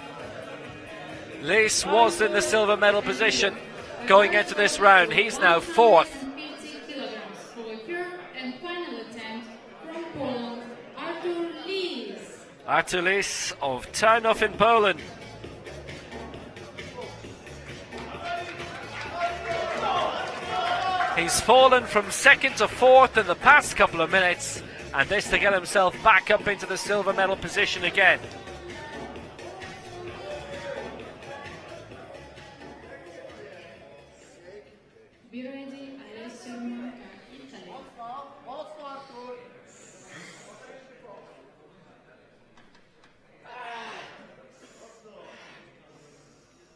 Lys was in the silver medal position going into this round. He's now 4th. Artur Lys of Tarnów in Poland. He's fallen from 2nd to 4th in the past couple of minutes, and this to get himself back up into the silver medal position again.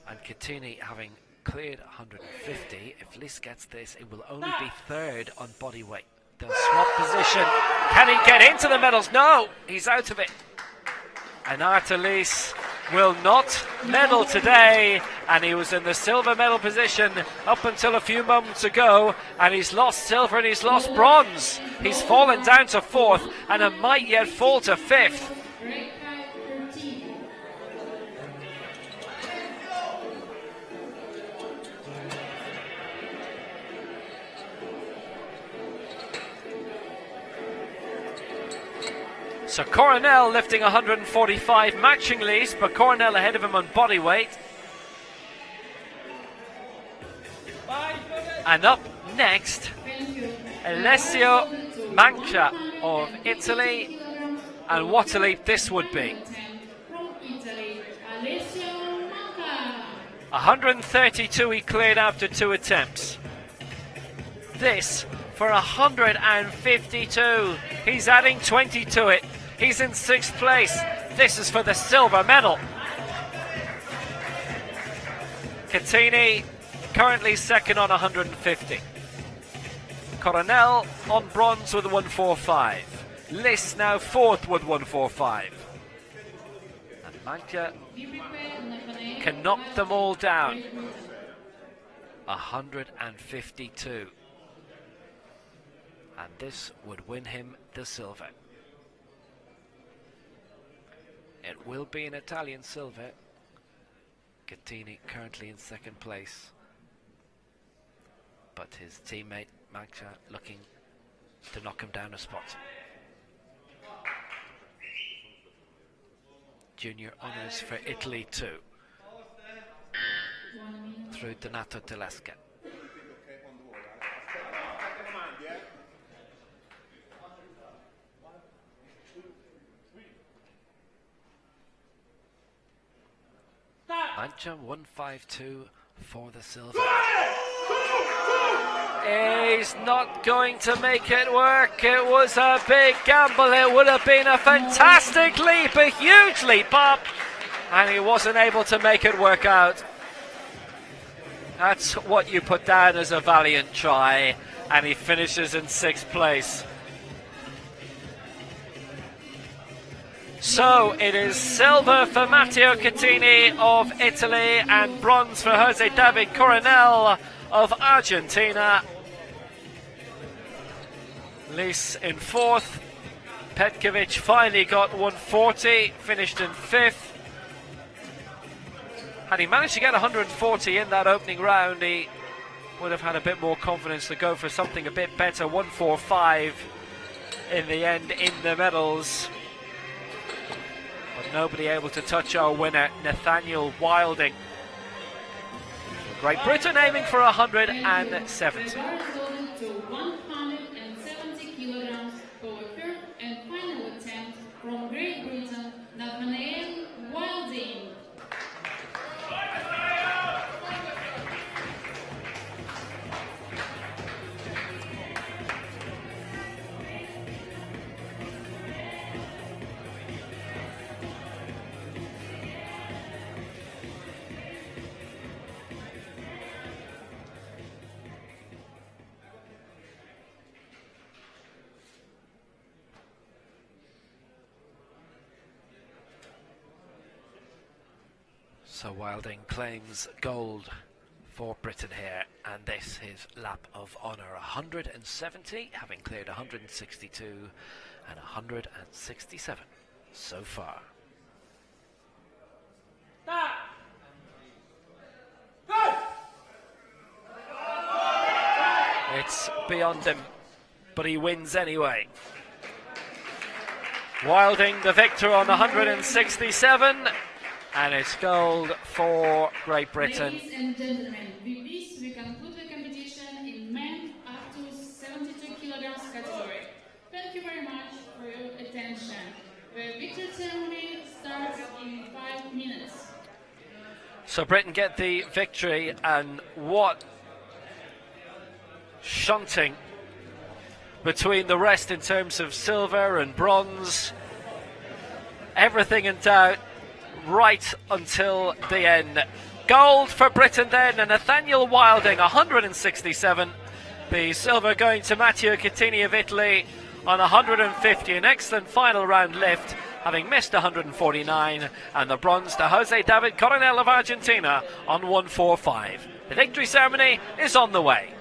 And Contini having cleared 150. If Lys gets this, it will only be 3rd on body weight. They'll swap position. Can he get into the medals? No, he's out of it. And Artur Lys will not medal today, and he was in the silver medal position up until a few moments ago, and he's lost silver and he's lost bronze. He's fallen down to 4th, and it might yet fall to 5th. So Coronel lifting 145, matching Lys, but Coronel ahead of him on body weight. And up next, Alessio Mancha of Italy. And what a leap this would be. 132 he cleared after 2 attempts. This for 152. He's adding 20 to it. He's in 6th place. This is for the silver medal. Contini currently 2nd on 150. Coronel on bronze with 145. Lys now 4th with 145. And Mancha can knock them all down. 152. And this would win him the silver. It will be an Italian silver. Contini currently in 2nd place. But his teammate Mancha looking to knock him down a spot. Junior honours for Italy too. through Donato Telesca. Mancha 152 for the silver. He's not going to make it work. It was a big gamble. It would have been a fantastic leap, a huge leap up, and he wasn't able to make it work out. That's what you put down as a valiant try, and he finishes in 6th place. So it is silver for Matteo Contini of Italy and bronze for Jose David Coronel of Argentina. Lis in 4th. Petkovic finally got 140, finished in 5th. Had he managed to get 140 in that opening round, he would have had a bit more confidence to go for something a bit better. 145 in the end in the medals. But nobody able to touch our winner, Nathaniel Wilding. Great Britain aiming for 170. 170 kilograms for third and final attempt from Great Britain, Nathaniel Wilding. So Wilding claims gold for Britain here, and this is lap of honour. 170, having cleared 162 and 167 so far. It's beyond him, but he wins anyway. Wilding the victor on 167. And it's gold for Great Britain. Ladies and gentlemen, with this we conclude the competition in men up to 72 kilograms category. Thank you very much for your attention. The victory ceremony starts in 5 minutes. So Britain get the victory, and what shunting between the rest in terms of silver and bronze. Everything in doubt right until the end. Gold for Britain then, and Nathaniel Wilding 167. The silver going to Matteo Contini of Italy on 150. An excellent final round lift, having missed 149. And the bronze to Jose David Coronel of Argentina on 145. The victory ceremony is on the way.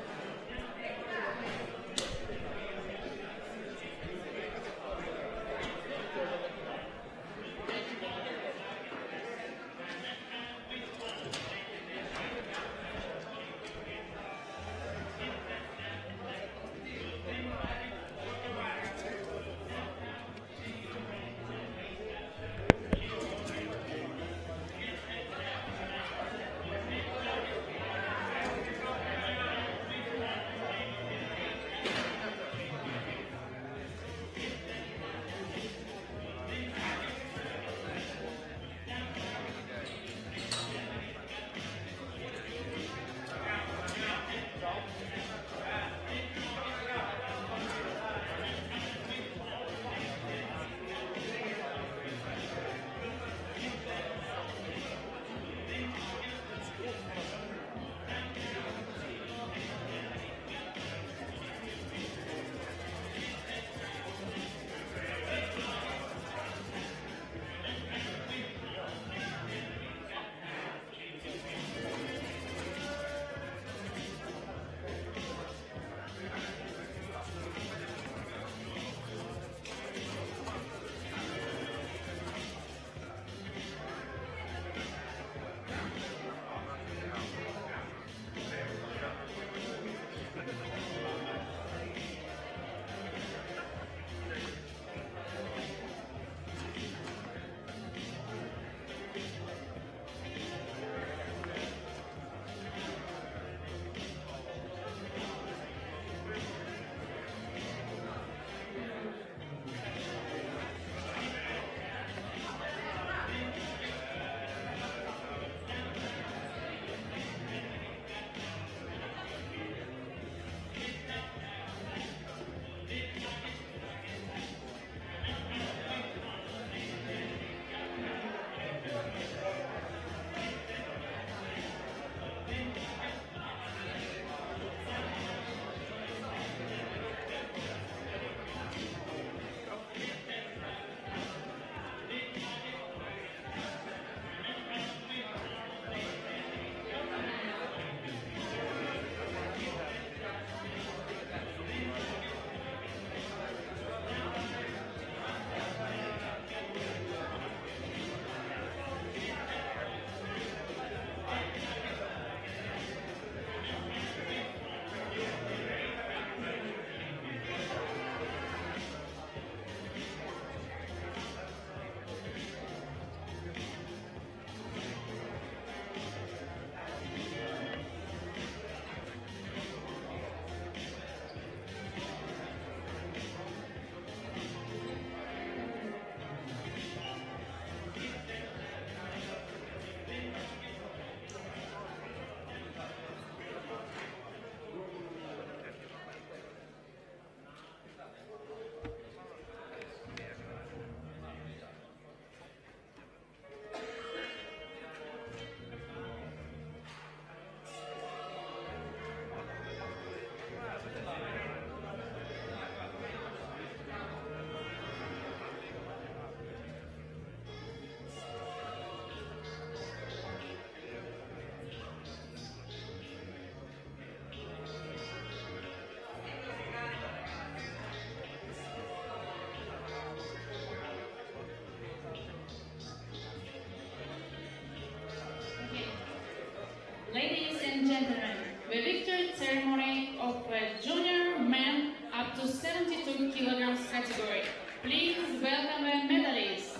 gentlemen, the victory ceremony of the junior men up to 72 kilograms category. Please welcome the medalists.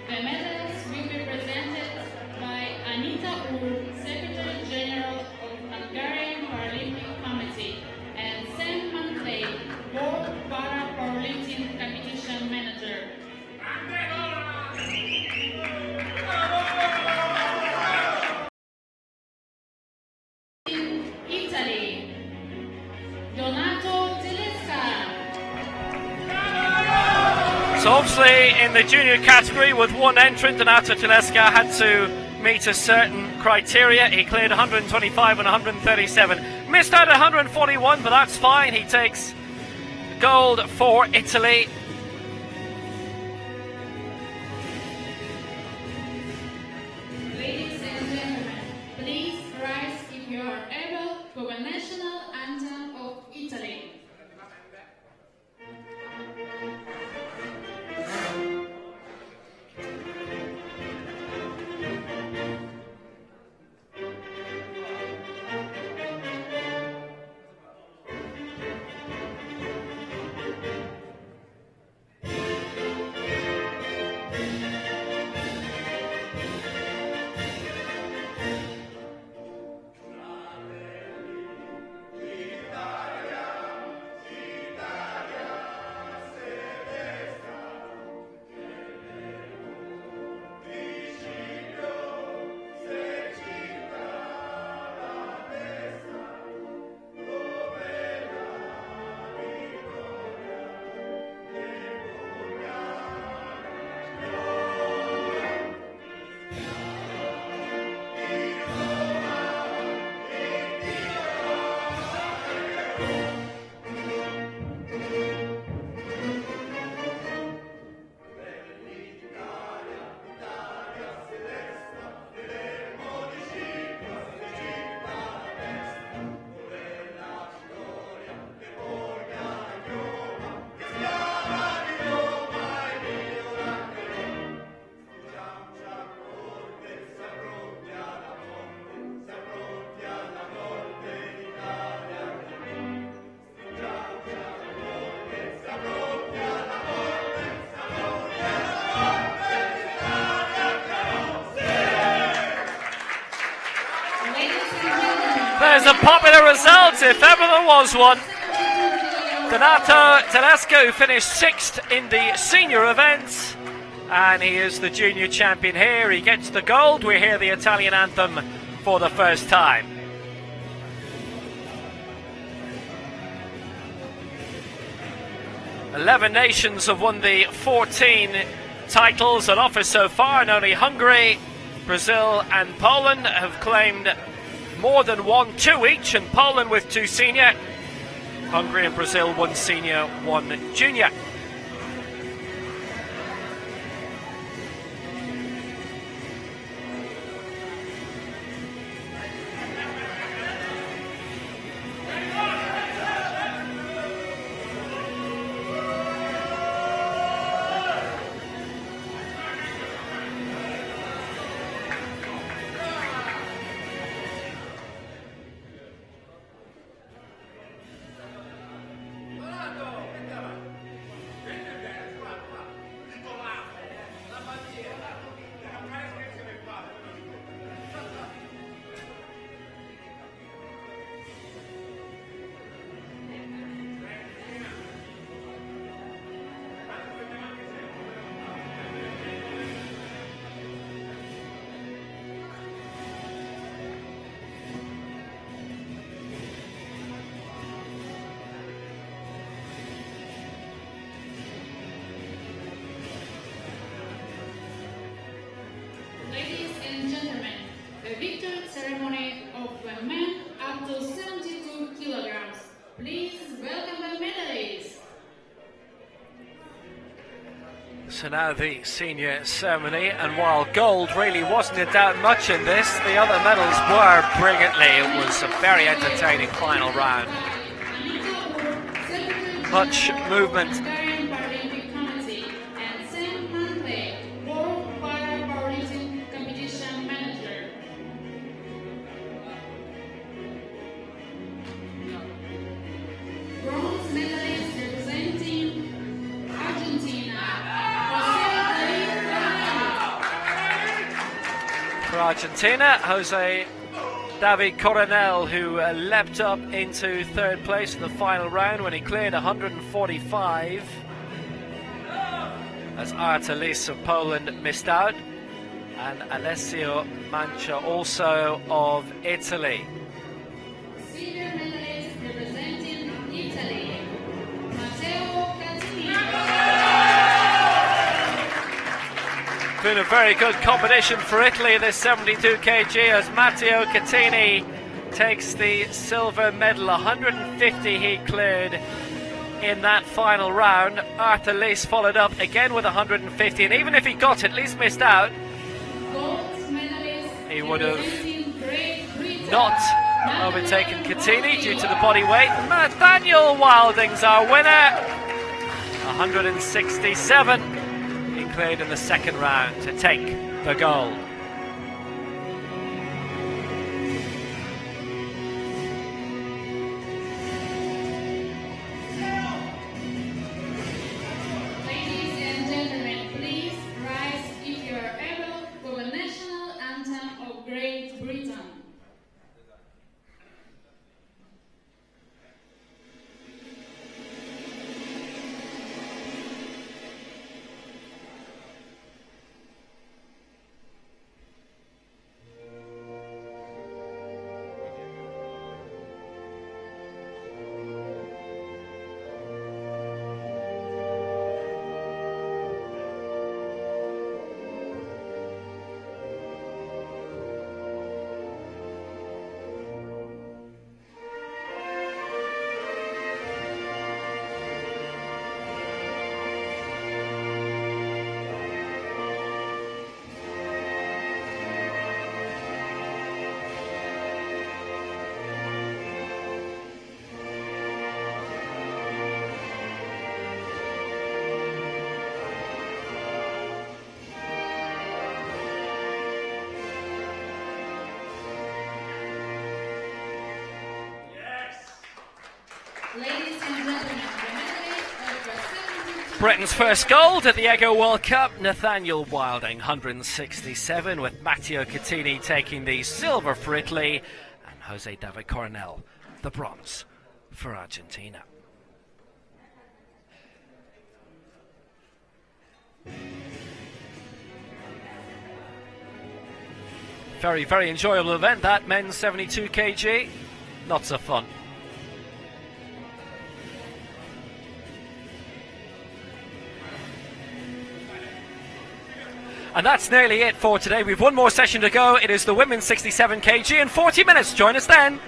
The medals will be presented by Anita Ur, Secretary General of Hungarian Paralympic Committee, and Sam Mantley, World Para-Powerlifting Competition Manager. In Italy, Telesca. So obviously in the junior category with one entrant, Donato Telesca had to meet a certain criteria. He cleared 125 and 137. Missed out at 141, but that's fine. He takes gold for Italy. Ladies and gentlemen, please rise if you are able for the national anthem of Italy. There's a popular result, if ever there was one. Donato Telesca, who finished 6th in the senior event, and he is the junior champion here. He gets the gold. We hear the Italian anthem for the first time. "11 nations have won the 14 titles on offer so far, and only Hungary, Brazil and Poland have claimed more than 2 each, and Poland with 2 senior, Hungary and Brazil 1 senior, 1 junior. Ladies and gentlemen, the victory ceremony of the men up to 72 kilograms. Please welcome the medalists. So now the senior ceremony, and while gold really wasn't in doubt much in this, the other medals were brilliantly. It was a very entertaining final round. Much movement. Argentina, Jose David Coronel, who leapt up into third place in the final round when he cleared 145, as Artelis of Poland missed out, and Alessio Mancia also of Italy. Silver medalist representing Italy, Matteo Contini. Been a very good competition for Italy, this 72 kg, as Matteo Contini takes the silver medal. 150 he cleared in that final round. Artelis followed up again with 150, and even if he got it, at least missed out, Gold medalist he would have representing Great Britain, not overtaken Contini due to the body weight. Nathaniel Wilding's our winner. 167 he cleared in the second round to take the gold. Ladies and gentlemen, please rise if you are able for the national anthem of Great Britain. Ladies and gentlemen, the medalist of the 72 Britain's first gold at the Eger World Cup, Nathaniel Wilding, 167, with Matteo Contini taking the silver for Italy, and Jose David Coronel the bronze for Argentina. Very, very enjoyable event, that men's 72 kg. Lots of fun. And that's nearly it for today. We've one more session to go. It is the women's 67 kg in 40 minutes. Join us then.